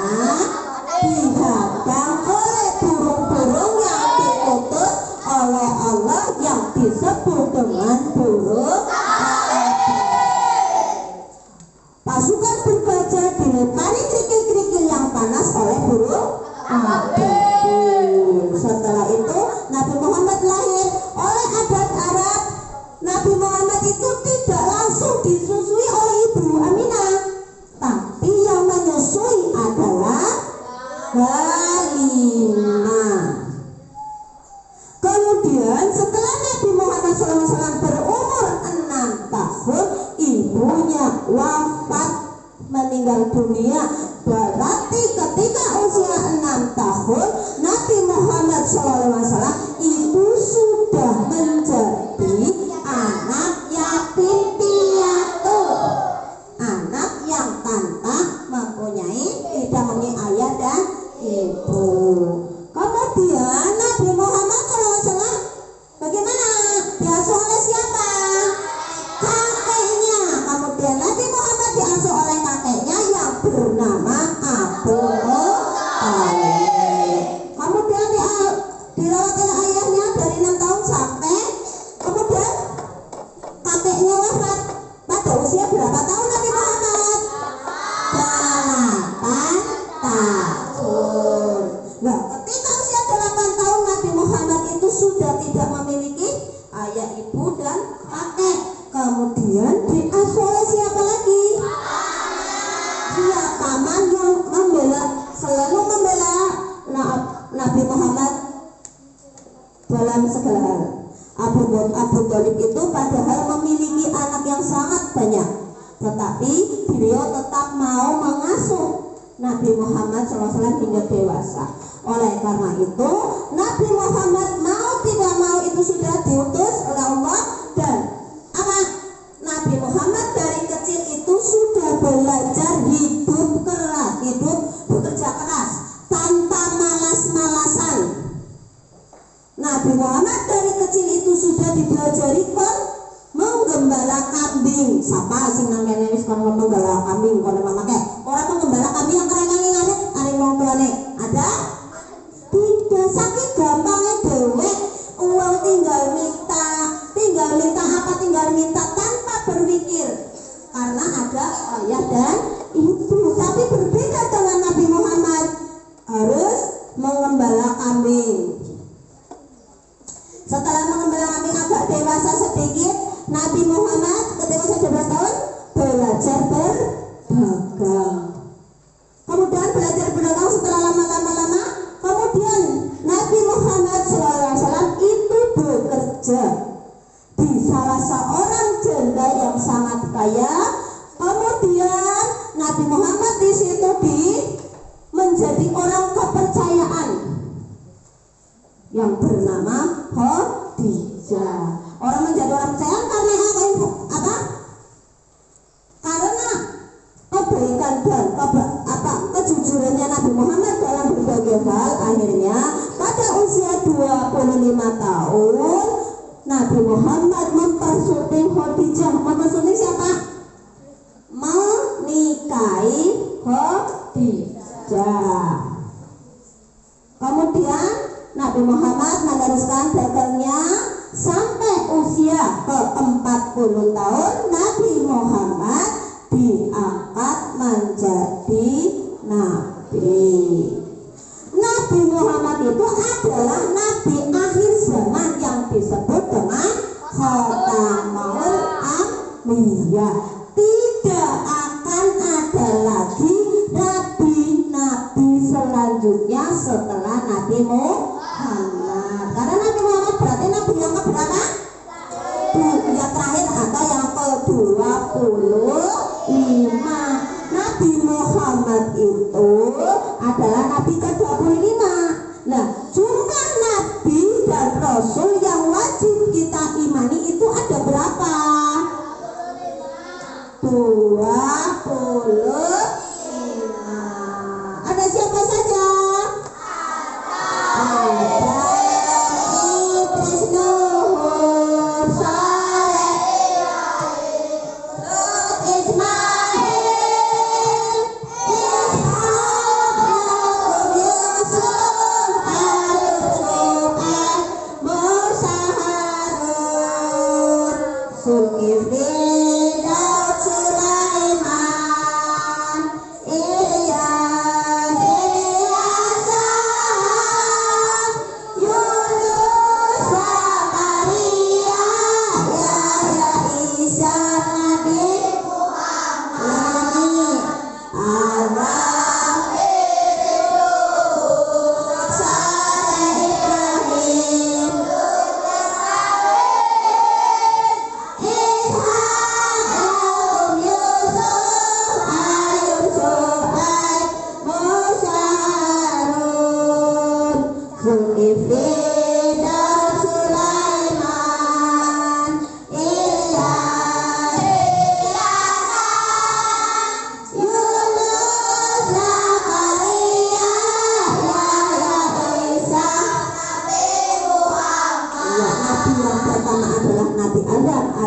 dihadang oleh burung-burung yang diutus oleh Allah yang disebut dengan burung wafat meninggal dunia. Berarti ketika usia 6 tahun Nabi Muhammad SAW itu sudah menjadi anak yatim piatu, anak yang tanpa mempunyai tidak mempunyai ayah dan ibu. Kemudian Nabi Muhammad SAW bagaimana? Diasuh oleh siapa? Kakeknya. Kemudian Nabi Muhammad diasuh oleh kakeknya yang bernama Abu Thalib. Kemudian dirawat oleh ayahnya dari 6 tahun sampai kemudian kakeknya wafat. Pada usia berapa tahun Nabi Muhammad? 8 tahun. Nah, ketika usia 8 tahun Nabi Muhammad itu sudah tidak memiliki ayah, ibu dan kakek. Kemudian diasuh oleh siapa lagi? Dia paman yang selalu membela Nabi Muhammad dalam segala hal. Abu Thalib itu padahal memiliki anak yang sangat banyak, tetapi beliau tetap mau mengasuh Nabi Muhammad SAW hingga dewasa. Oleh karena itu Nabi Muhammad mau tidak mau itu sudah diutus oleh Allah, dan apa? Nabi Muhammad dari kecil itu sudah belajar hidup keras, hidup bekerja keras tanpa malas-malasan. Nabi Muhammad dari kecil itu sudah dipelajari menggembala kambing. Siapa sing namanya wis kon menggembala kambing kon mamake? Orang menggembala kambing yang keren-keren ari wong tuane. Ada? Tidak, saking gampangnya dewe uang tinggal minta apa, tinggal minta tanpa berpikir karena ada ayah dan ibu. Tapi berbeda dengan Nabi Muhammad, harus mengembala kambing. Setelah mengembala kambing agak dewasa sedikit, Nabi Muhammad ketika usia 12 tahun belajar berdagang. Kemudian belajar berdagang setelah lama-lama, kemudian Nabi Muhammad SAW itu bekerja di salah seorang janda yang sangat kaya. Kemudian Nabi Muhammad di situ menjadi orang kepercayaan yang bernama Khadijah. Orang menjadi orang percaya karena apa? Karena kebaikan dan kejujurannya Nabi Muhammad dalam berbagai hal. Akhirnya pada usia 25 tahun Nabi Muhammad mempersunting Khadijah. Mempersunting siapa? Menikahi Khadijah. Kemudian Nabi Muhammad meneruskan dagangnya sampai usia ke-40 tahun. Nabi Muhammad diangkat menjadi nabi. Nabi Muhammad itu adalah nabi akhir zaman yang disebut dengan Khatamul Anbiya. Tidak akan ada lagi nabi-nabi selanjutnya setelah Nabi Muhammad. Karena Nabi Muhammad berarti nabi yang keberapa? Yang terakhir atau yang ke-25. Nabi Muhammad itu adalah nabi ke-25. Nah, jumlah nabi dan rasul yang wajib kita imani itu ada berapa? 25. Ada siapa saja? Ada Idris, Nuh, Saleh, Ismail, Ishak, Yakub, Yusuf, Al-Quran, Musa, Harun, Zulkifli, Daud, Sulaiman, Ilyas, Yunus, Zakaria, Yahya, Isa, Nabi Muhammad, Adam, Saleh, Ibrahim, Ishak,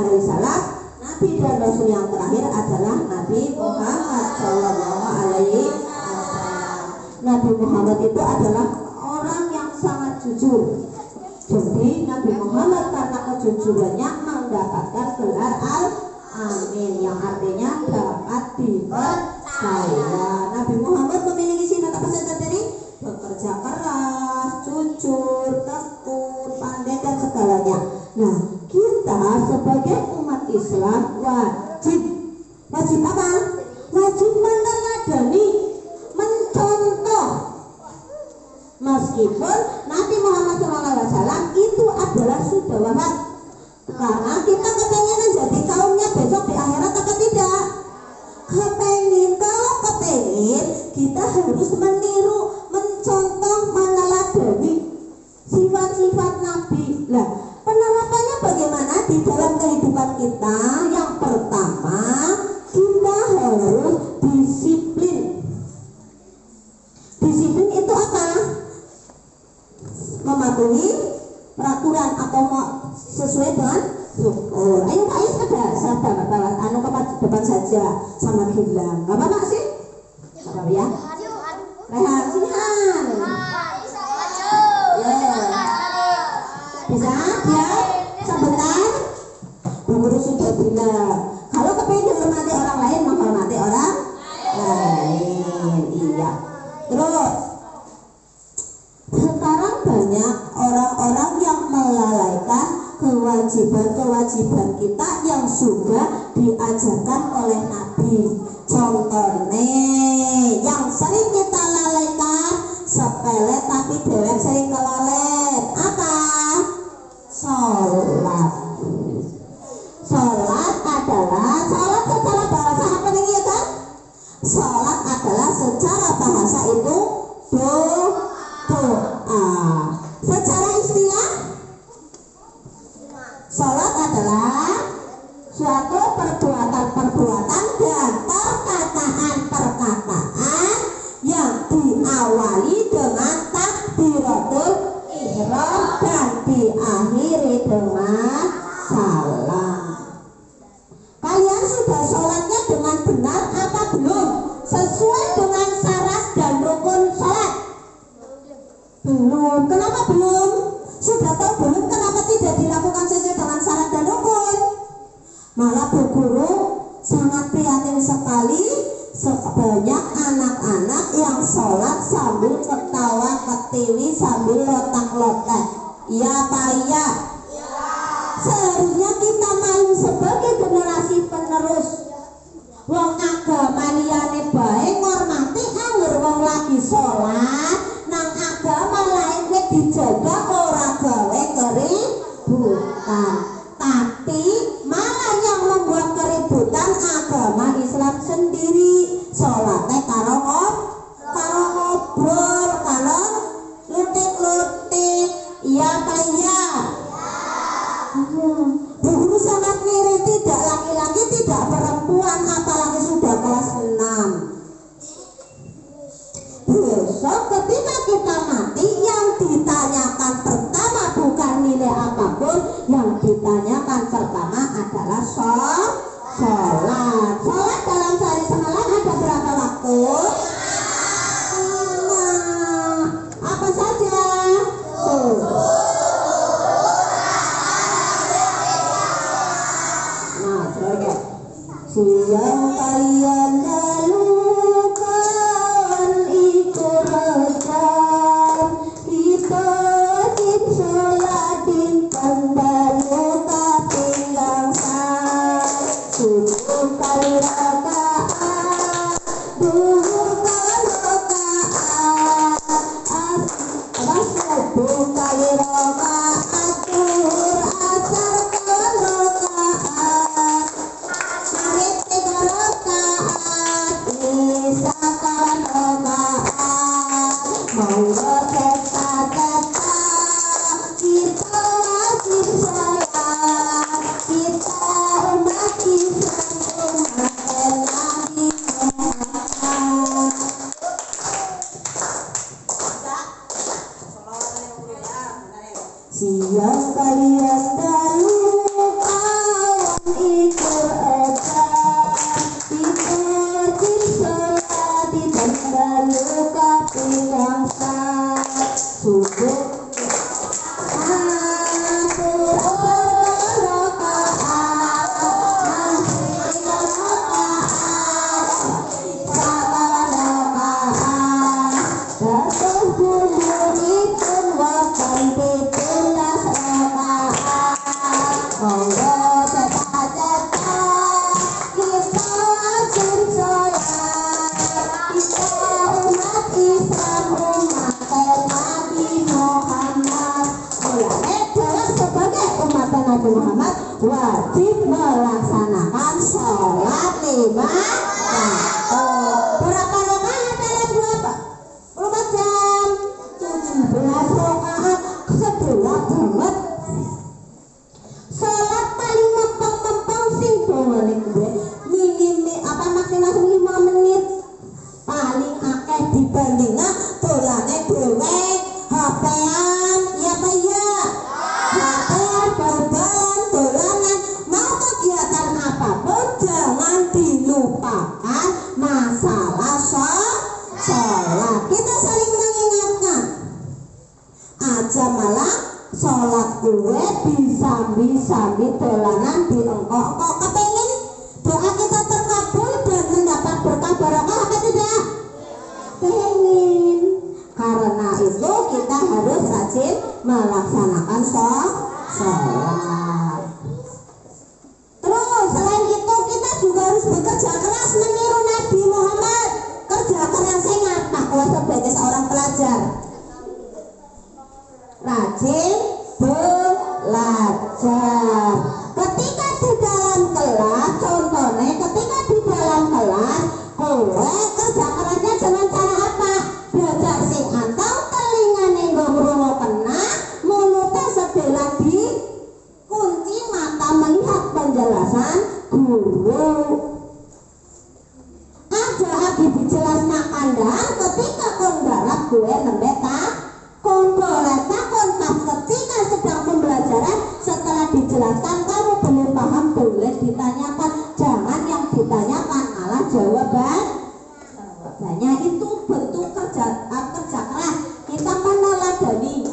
alaihissalam, Nabi dan Rasul yang terakhir adalah Nabi Muhammad Shallallahu Alaihi Wasallam. Nabi Muhammad itu adalah orang yang sangat jujur. Jadi Nabi Muhammad karena kejujurannya mendapatkan gelar Al-Amin yang artinya dapat dipercaya. Nabi Muhammad memiliki sifat apa saja tadi? Bekerja keras, jujur, tekun, pandai dan segalanya. Nah, kita sebagai umat Islam wajib apa? Wajib meneladani, mencontoh. Meskipun Nabi Muhammad SAW itu adalah sudah wafat, karena kita kepengen menjadi kaumnya besok di akhirat apa tidak? Kepengen. Kalau kepengen, kita harus meniru, mencontoh, meneladani sifat-sifat Nabi. Lah, penerapannya bagaimana di dalam kehidupan kita? Yang pertama, kita harus disiplin. Disiplin itu apa? Mematuhi peraturan atau sesuai dengan syukur. Ayo Pak Is, ada sabar ke depan saja sama hilang. Gak apa-apa sih? Gak apa-apa ya? Rehan, sini Han. Ya. Bisa? Ya? Sebentar. Bu Guru sudah bilang, kalau kepingin dihormati orang lain, menghormati orang lain. Iya. Terus sekarang banyak orang-orang yang melalaikan kewajiban-kewajiban kita yang sudah diajarkan oleh Nabi. Contohnya yang sering kita lalaikan, sepele tapi dewek sering kelolet. Apa? Sholat. Sholat adalah secara bahasa apa nih ya kan? Sholat adalah secara bahasa itu doa. Secara istilah, sholat adalah suatu perbuatan-perbuatan dan perkataan-perkataan yang diawali dengan takbiratul ihram dan diakhiri dengan salam. Kalian sudah sholatnya dengan benar apa belum? Sesuai dengan syarat dan rukun sholat? Belum. Kenapa belum? Sudah tahu belum kenapa tidak dilakukan sesuai dengan syarat dan rukun? Malah Bu Guru sangat prihatin sekali sebanyak anak-anak yang sholat sambil ketawa ketiwi sambil lotak-lotak. Iya Pak iya? Seharusnya kita malu sebagai generasi penerus. Wong agama liyane bae ngormati anggur wong lagi sholat nang agama lain wis dijaga ora gawe keributan. Tapi malah yang membuat keributan agama Islam sendiri. Sholatnya karo ngobrol, karo lutik-lutik. Iya apa iya? Bu Guru sangat ngiri, tidak laki-laki tidak perempuan, apalagi sudah kelas 6. Besok ketika kita mati, yang ditanyakan pertama bukan nilai apapun, yang ditanyakan pertama adalah sholat. Sholat dalam sehari semalam ada berapa waktu? 5. Apa saja? Siang kalian lalukan ikut rejam, kita din sholatin pembalu kapinggang sah. Subuh kali rakaat, duhur kali rakaat, subuh kali rakaat, duhur asar kali rakaat. melaksanakan sholat 5 waktu. Berapa rakaat dalam 24 jam? 17 rakaat. Sedelah banget. Sholat paling mempeng-mempeng sing dongane gue maksimal 5 menit. Paling akeh dibandingna dolane dhewe HP-an ya Pak ya. HP-an bal-balan dolanan mau kegiatan apapun jangan dilupakan masalah sholat. Kita saling mengingatkan aja malah sholat gue bisa-bisa dolanan di engkok kepengen doa kita terkabul dan mendapat berkah barokah apa tidak? Pengen. Karena itu kita harus rajin melaksanakan sholat. Terus selain itu kita juga harus bekerja keras meniru Nabi Muhammad. Kerja kerasnya ngapa? Kalau sebagai seorang pelajar rajin belajar. Ketika di dalam kelas, contohnya ketika di dalam kelas kowe kerja kerasnya dengan cara apa? Belajar sing antau telingane nggo ngrungokna, mulute sedelah di kunci mata melihat penjelasan guru. Ada lagi dijelaskan kandang ketika kondarat gue nembe tak kondoleta kontas ketika sedang pembelajaran setelah dijelaskan kamu belum paham boleh ditanyakan, jangan yang ditanyakan malah jawabannya itu bentuk kerja keras kita meneladani.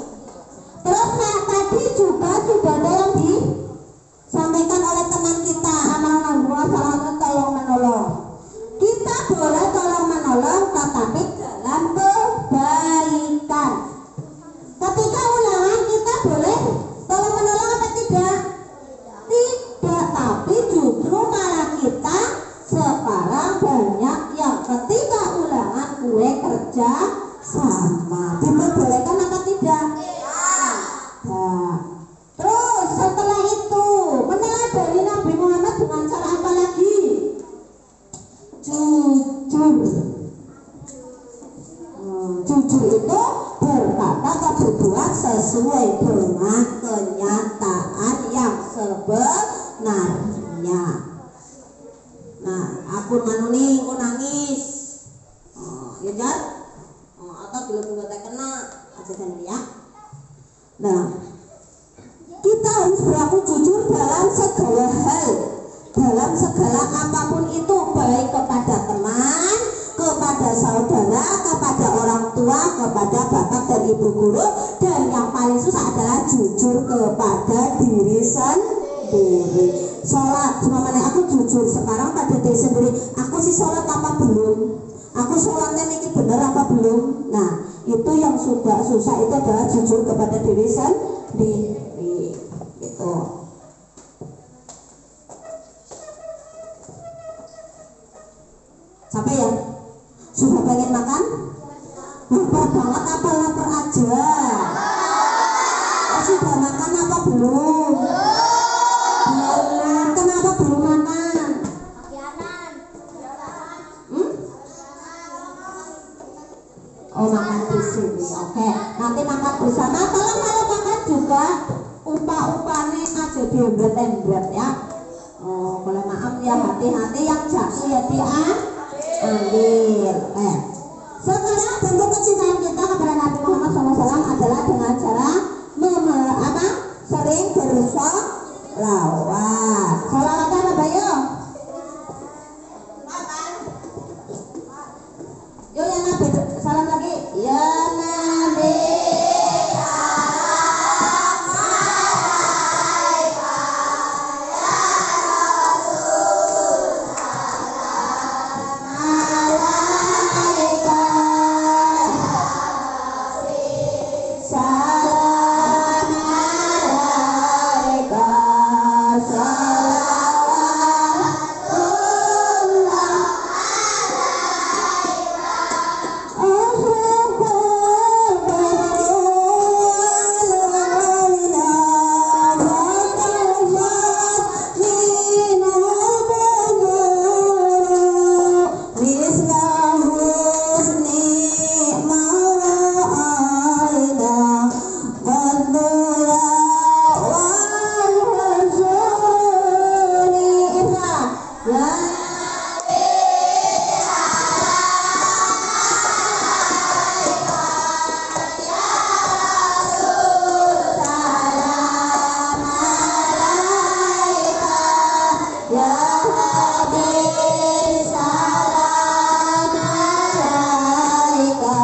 Terus tadi juga sudah ada yang disampaikan oleh teman kita amal gua salah satu tolong menolong. Kita boleh tolong menolong tetapi dalam kebaikan. Ketika ulangan kita boleh tolong menolong apa tidak? Tidak, tapi justru malah kita sekarang banyak yang ketika ulangan gue kerja sama. Diperbolehkan apa tidak? Nah, terus setelah itu meneladani Nabi Muhammad dengan cara apa lagi? Jujur. Jujur itu berkata atau berbuat sesuai dengan kenyataan yang sebenarnya. Nah, aku manuni aku nangis, ya kan? Atau belum tak kena aja ya. Nah, kita harus berlaku jujur dalam segala hal, dalam segala apapun itu, baik kepada teman, kepada saudara, kepada orang tua, kepada bapak dan ibu guru, dan yang paling susah adalah jujur kepada diri sendiri. Sholat, semuanya aku jujur sekarang pada diri sendiri. Aku sih sholat apa belum? Aku sholatnya ini benar apa belum? Nah, itu yang sudah susah itu adalah jujur kepada diri sendiri. Gitu. Sampai ya? Sudah pengen makan? Lapar banget apa lapar aja? Sudah makan apa belum? Belum. Kenapa belum makan? Oh, makan di sini. Oke. Nanti makan bersama. Tolong kalau makan juga upah-upahnya aja diembret-embret ya. Oh, kalau maaf ya hati-hati yang jatuh ya ambil. Sekarang bentuk kecintaan kita kepada Nabi Muhammad SAW adalah dengan cara sering bersolawat. Solawatan apa yuk? Yuk ya Nabi, salam lagi. Ya Nabi. Salam Ya Habib salam alaika.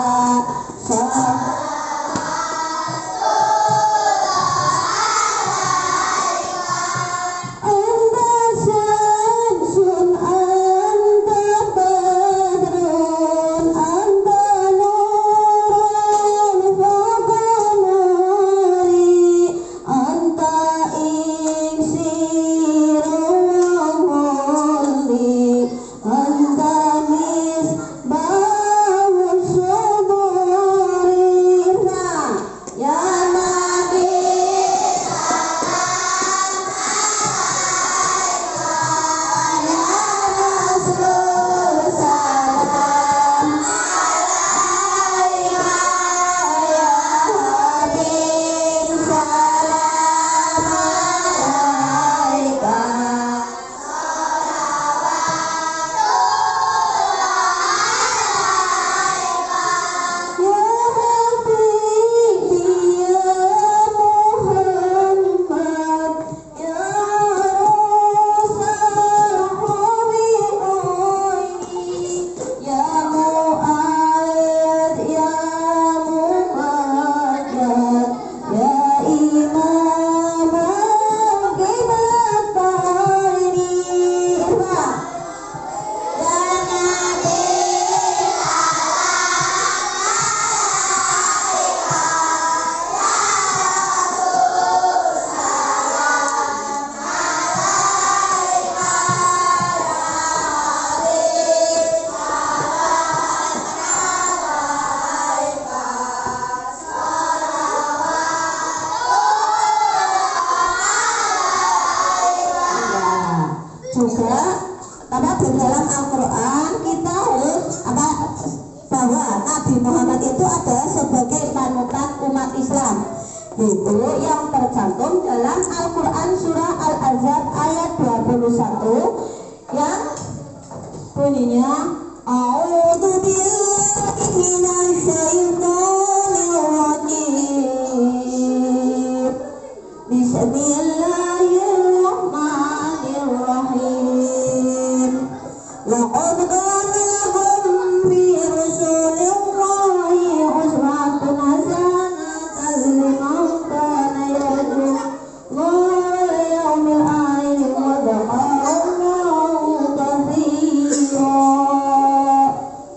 Anta syamsun, anta badrun, anta nurun fawqa nuri, anta iksirun wa hulli, anta misbahus suburi. Ya Nabi juga karena di dalam Al-Quran kita harus bahwa Nabi Muhammad itu adalah sebagai panutan umat Islam, itu yang tercantum dalam Al-Quran surah Al-Ahzab ayat 21 yang bunyinya A'udzu billahi minasy syaithanir rajim. Bismillahirrahmanirrahim. Laqad kana lakum fi rasulillahi uswatun hasanatan liman kana yarju wal yawmil akhir wa dzakarallaha katsira.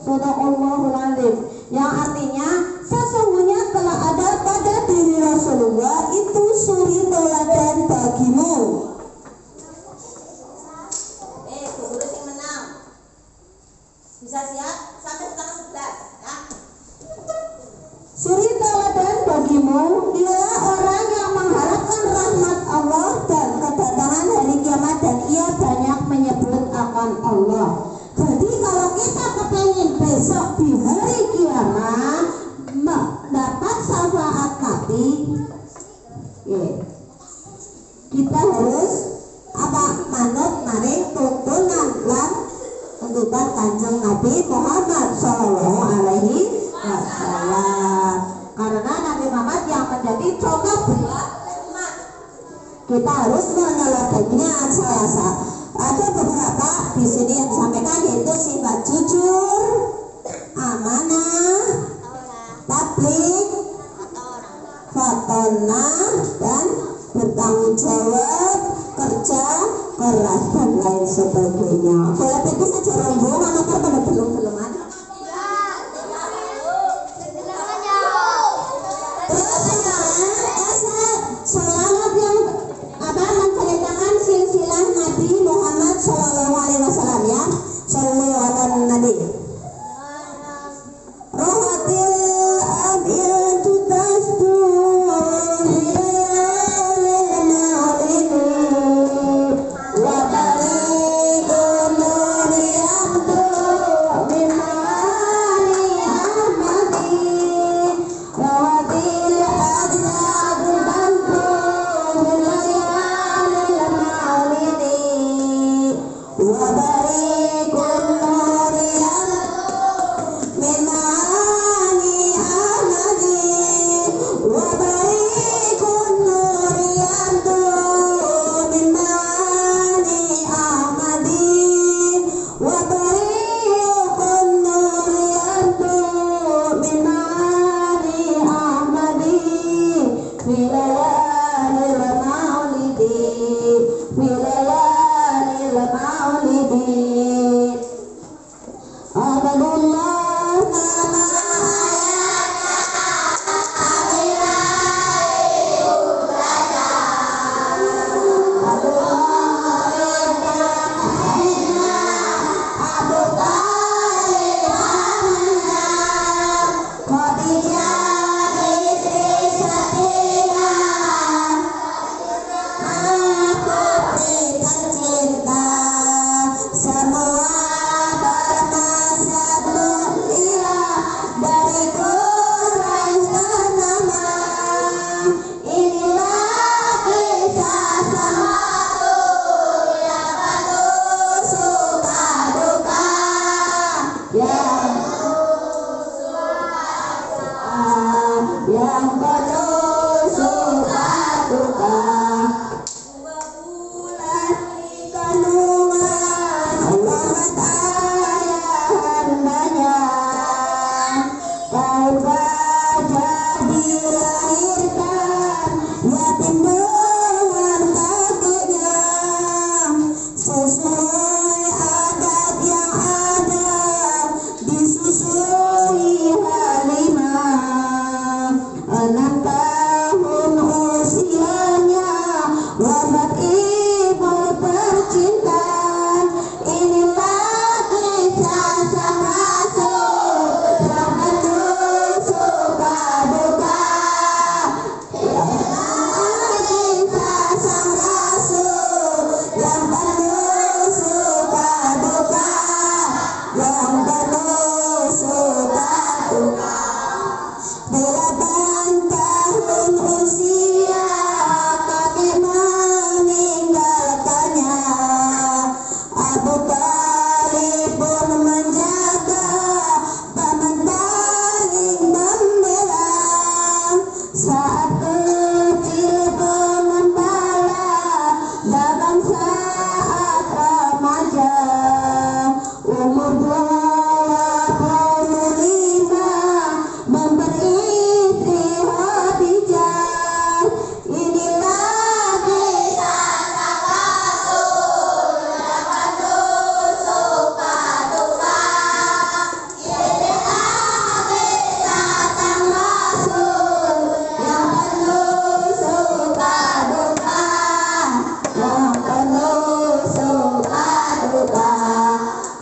Sadaqallahul adzim. Yang artinya sesungguhnya telah ada pada diri Rasulullah itu suri teladan bagimu. Guru yang menang bisa siap sampai setengah 11 ya. Suri teladan bagimu ialah orang yang mengharapkan rahmat Allah dan kedatangan hari kiamat, dan ia banyak menyebut akan Allah. Jadi kalau kita kepengen besok di hari kiamat dapat syafaat Nabi, kita harus manut maring tuntunan lan tuntunan Kanjeng Nabi Muhammad Sallallahu Alaihi Wasallam. Karena Nabi Muhammad yang menjadi contoh buat umat, kita harus meneladaninya. Ada beberapa di sini yang disampaikan, yaitu sifat jujur, amanah, tabligh, fatonah, dan bertanggung jawab, kerja keras, dan lain sebagainya. Boleh pikir saja rombong atau pada belum-beluman? Selawat yang menceritakan silsilah Nabi Muhammad Sallallahu Alaihi Wasallam ya. Sallallahu Alaihi Nabi. Rohatil abiyatu tasdur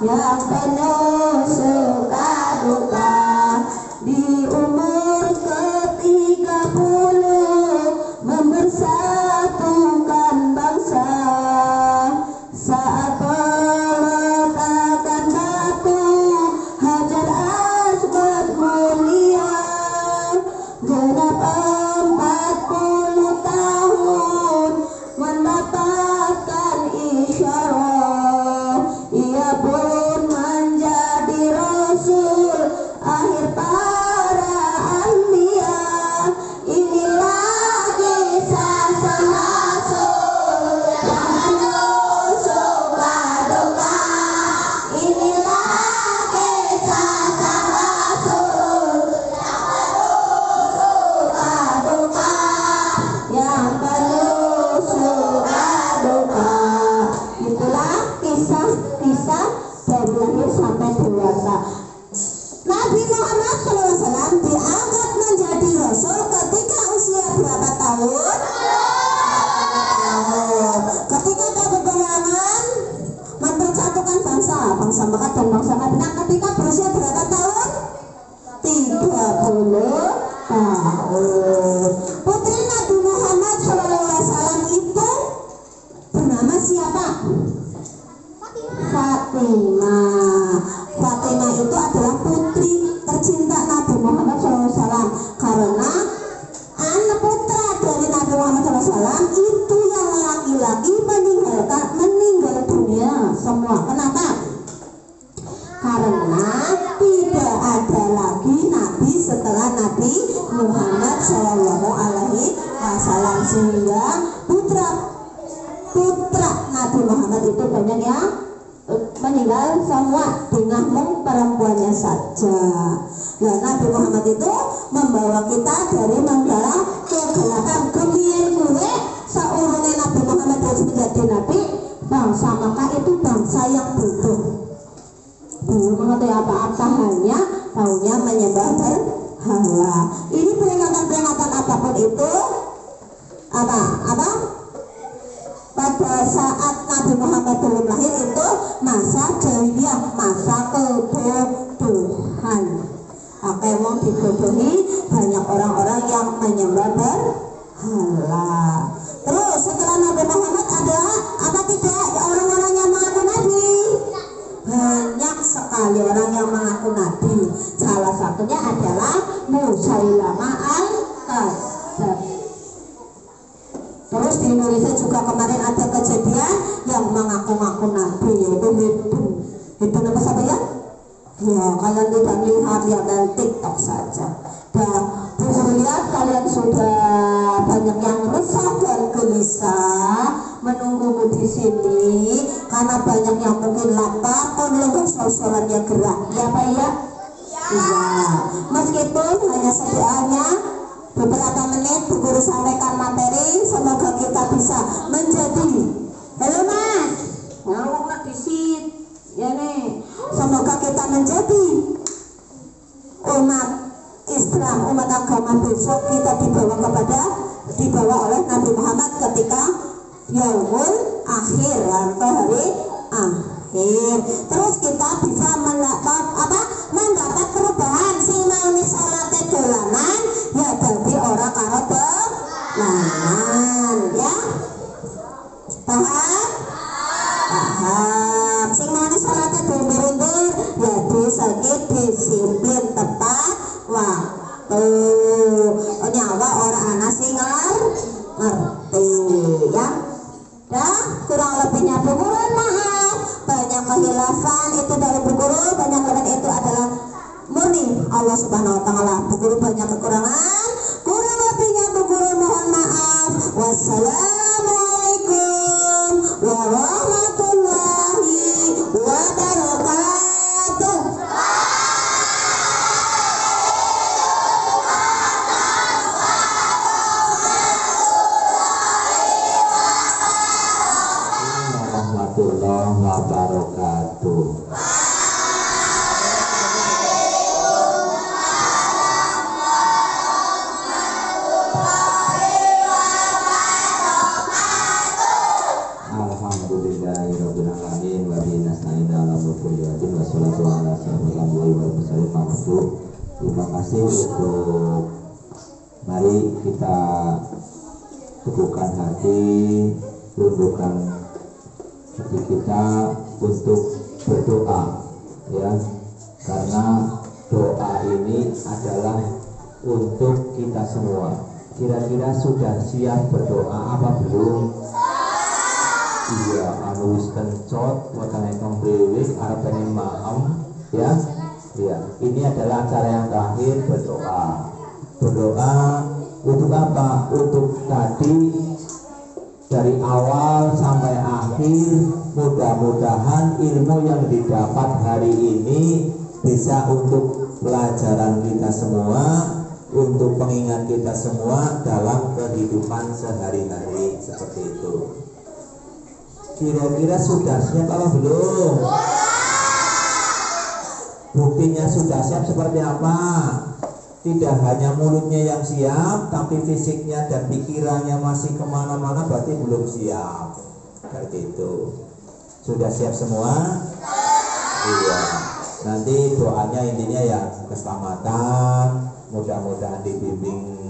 yang penuh suka duka di umur ke-30 mempersatukan bangsa saat peletakan batu Hajar Aswad mulia genap 40 tahun mendapatkan isyarah ia pun menjadi rasul akhir para anbiya inilah kisah sang rasul yang penuh suka duka inilah kisah sang rasul yang penuh suka duka itulah kisah-kisah dari lahir sampai dewasa. Nabi Muhammad SAW diangkat menjadi Rasul ketika usia berapa tahun? Ketika ada peperangan mempersatukan bangsa Mekah dan bangsa Madinah ketika berusia berapa tahun? 30 tahun. Putri Nabi Muhammad SAW itu bernama siapa? Fatimah itu adalah putri tercinta Nabi Muhammad SAW karena anak putra dari Nabi Muhammad SAW itu yang laki-laki meninggal dunia semua. Kenapa? Karena tidak ada lagi Nabi setelah Nabi Muhammad SAW sehingga putra Nabi Muhammad itu banyak yang meninggal semua dengan perempuannya saja. Nah, Nabi Muhammad itu membawa kita dari manggala ke gelapang kemien gue seurungnya Nabi Muhammad terus menjadi Nabi. Bangsa Mekah itu bangsa yang bodoh, belum mengerti apa-apa, hanya taunya menyembah berhala. Ini peringatan apapun itu apa? Pada saat Nabi Muhammad belum lahir itu masa jahiliyah, masa kebodohan. Oke, mau dibodohi banyak orang-orang yang menyembah berhala. Terus setelah Nabi Muhammad ada apa tidak orang-orang yang mengaku Nabi? Banyak sekali orang yang mengaku Nabi. Salah satunya adalah Musailamah al-Kadzdzab. Terus di Indonesia juga kemarin ada kejadian yang mengaku-ngaku Nabi, yaitu Hidden apa siapa ya? Ya, kalian tidak lihat dan TikTok saja. Dan lihat kalian sudah banyak yang resah dan gelisah menunggumu di sini karena banyak yang mungkin lapar, kalau sol-solannya gerak. Ya Pak ya? Iya. Meskipun hanya sedianya beberapa menit Bu Guru sampaikan materi, semoga kita bisa menjadi halo Mas ngomong di sit ya nih, semoga kita menjadi umat Islam, umat agama besok kita dibawa oleh Nabi Muhammad ketika yaumul akhir atau hari akhir. Terus kita bisa mendapat perubahan sing mau salate dolanan ya dadi ora karo dolanan ya. Paham? Sing mau salate mundur-mundur ya disakit disiplin tepat waktu. Nyawa ora ana sing ngerti ya. Dah kurang lebihnya Bu Guru maaf, banyak kehilafan itu dari Bu Guru, banyak itu adalah murni Allah Subhanahu wa taala. Bu Guru banyak kekurangan, kurang lebihnya Bu Guru mohon maaf. Wassalamualaikum warahmatullahi wabarakatuh. Warahmatullahi wabarakatuh. Alhamdulillah. Alhamdulillahirabbil alamin wa bihi nasta'in ala mulki yaumiddin wassalatu ala asyrofil anbiya'i wal mursalin. Terima kasih untuk mari kita teguhkan hati, tundukkan hati kita untuk berdoa ya, karena doa ini adalah untuk kita semua. Kira-kira sudah siap berdoa apa belum? Iya, anu wis kencot, makanya kembali arep pengen maem ya. Ya, ini adalah acara yang terakhir berdoa. Berdoa untuk apa? Untuk tadi dari awal sampai akhir, mudah-mudahan ilmu yang didapat hari ini bisa untuk pelajaran kita semua, untuk pengingat kita semua dalam kehidupan sehari-hari seperti itu. Kira-kira sudah siap apa belum? Buktinya sudah siap seperti apa? Tidak hanya mulutnya yang siap, tapi fisiknya dan pikirannya masih kemana-mana, berarti belum siap. Kayak gitu. Sudah siap semua? Iya. Nanti doanya intinya ya keselamatan, mudah-mudahan dibimbing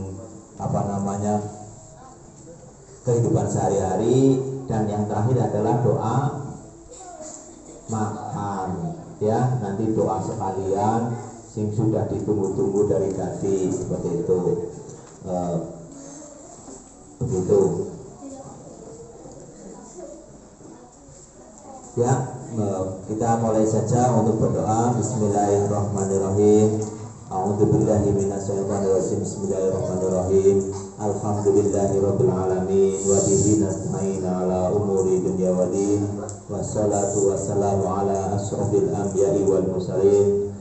kehidupan sehari-hari, dan yang terakhir adalah doa makan ya. Nanti doa sekalian sing sudah ditunggu-tunggu dari tadi seperti itu. Begitu ya. Kita mulai saja untuk berdoa. Bismillahirrahmanirrahim. A'udzubillahi minasyaitonirrajim. Bismillahirrahmanirrahim. Alhamdulillahirabbil alamin wa bihi nasta'in ala umuri dunya waddin. Wassalatu wassalamu ala asyrofil anbiya'i wal mursalin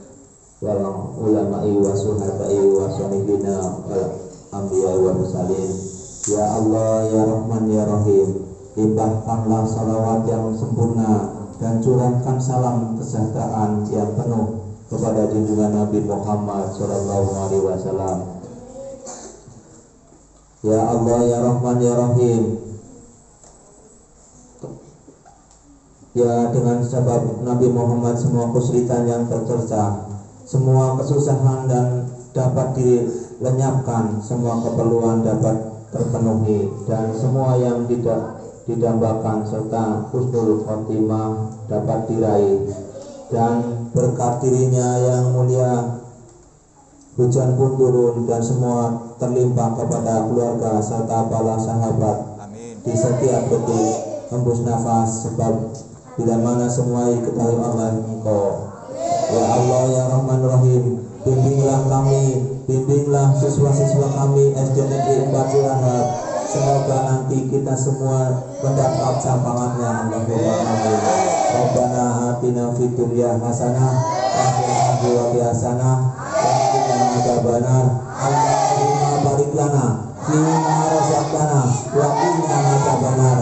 wal ulama'i wa suhada'i wa sholihina wal anbiya'i wal mursalin. Ya Allah, ya Rahman, ya Rahim, limpahkanlah salawat yang sempurna dan curahkan salam kesejahteraan yang penuh kepada junjungan Nabi Muhammad sallallahu alaihi wasallam. Ya Allah, ya Rahman, ya Rahim, ya dengan sebab Nabi Muhammad semua kesulitan yang tercerca, semua kesusahan dan dapat dilenyapkan, semua keperluan dapat terpenuhi, dan semua yang tidak didambakan serta husnul khotimah dapat diraih, dan berkat dirinya yang mulia hujan pun turun dan semua terlimpah kepada keluarga serta para sahabat. Amin. Di setiap detik hembus nafas, sebab bila mana semua diketahui Allah Engkau. Ya Allah, ya Rahman Rahim, bimbinglah kami, bimbinglah siswa-siswa kami SD Negeri 4 Cilahap. Semoga nanti kita semua mendapat campangannya. Allahumma amin. Rabbana atina fid dunya hasanah wa fil akhirati hasanah wa qina adzabannar. Allahumma barik lana fima razaqtana wa qina adzabannar.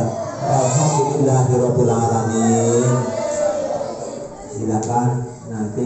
Alhamdulillahirabbil alamin. Silakan nanti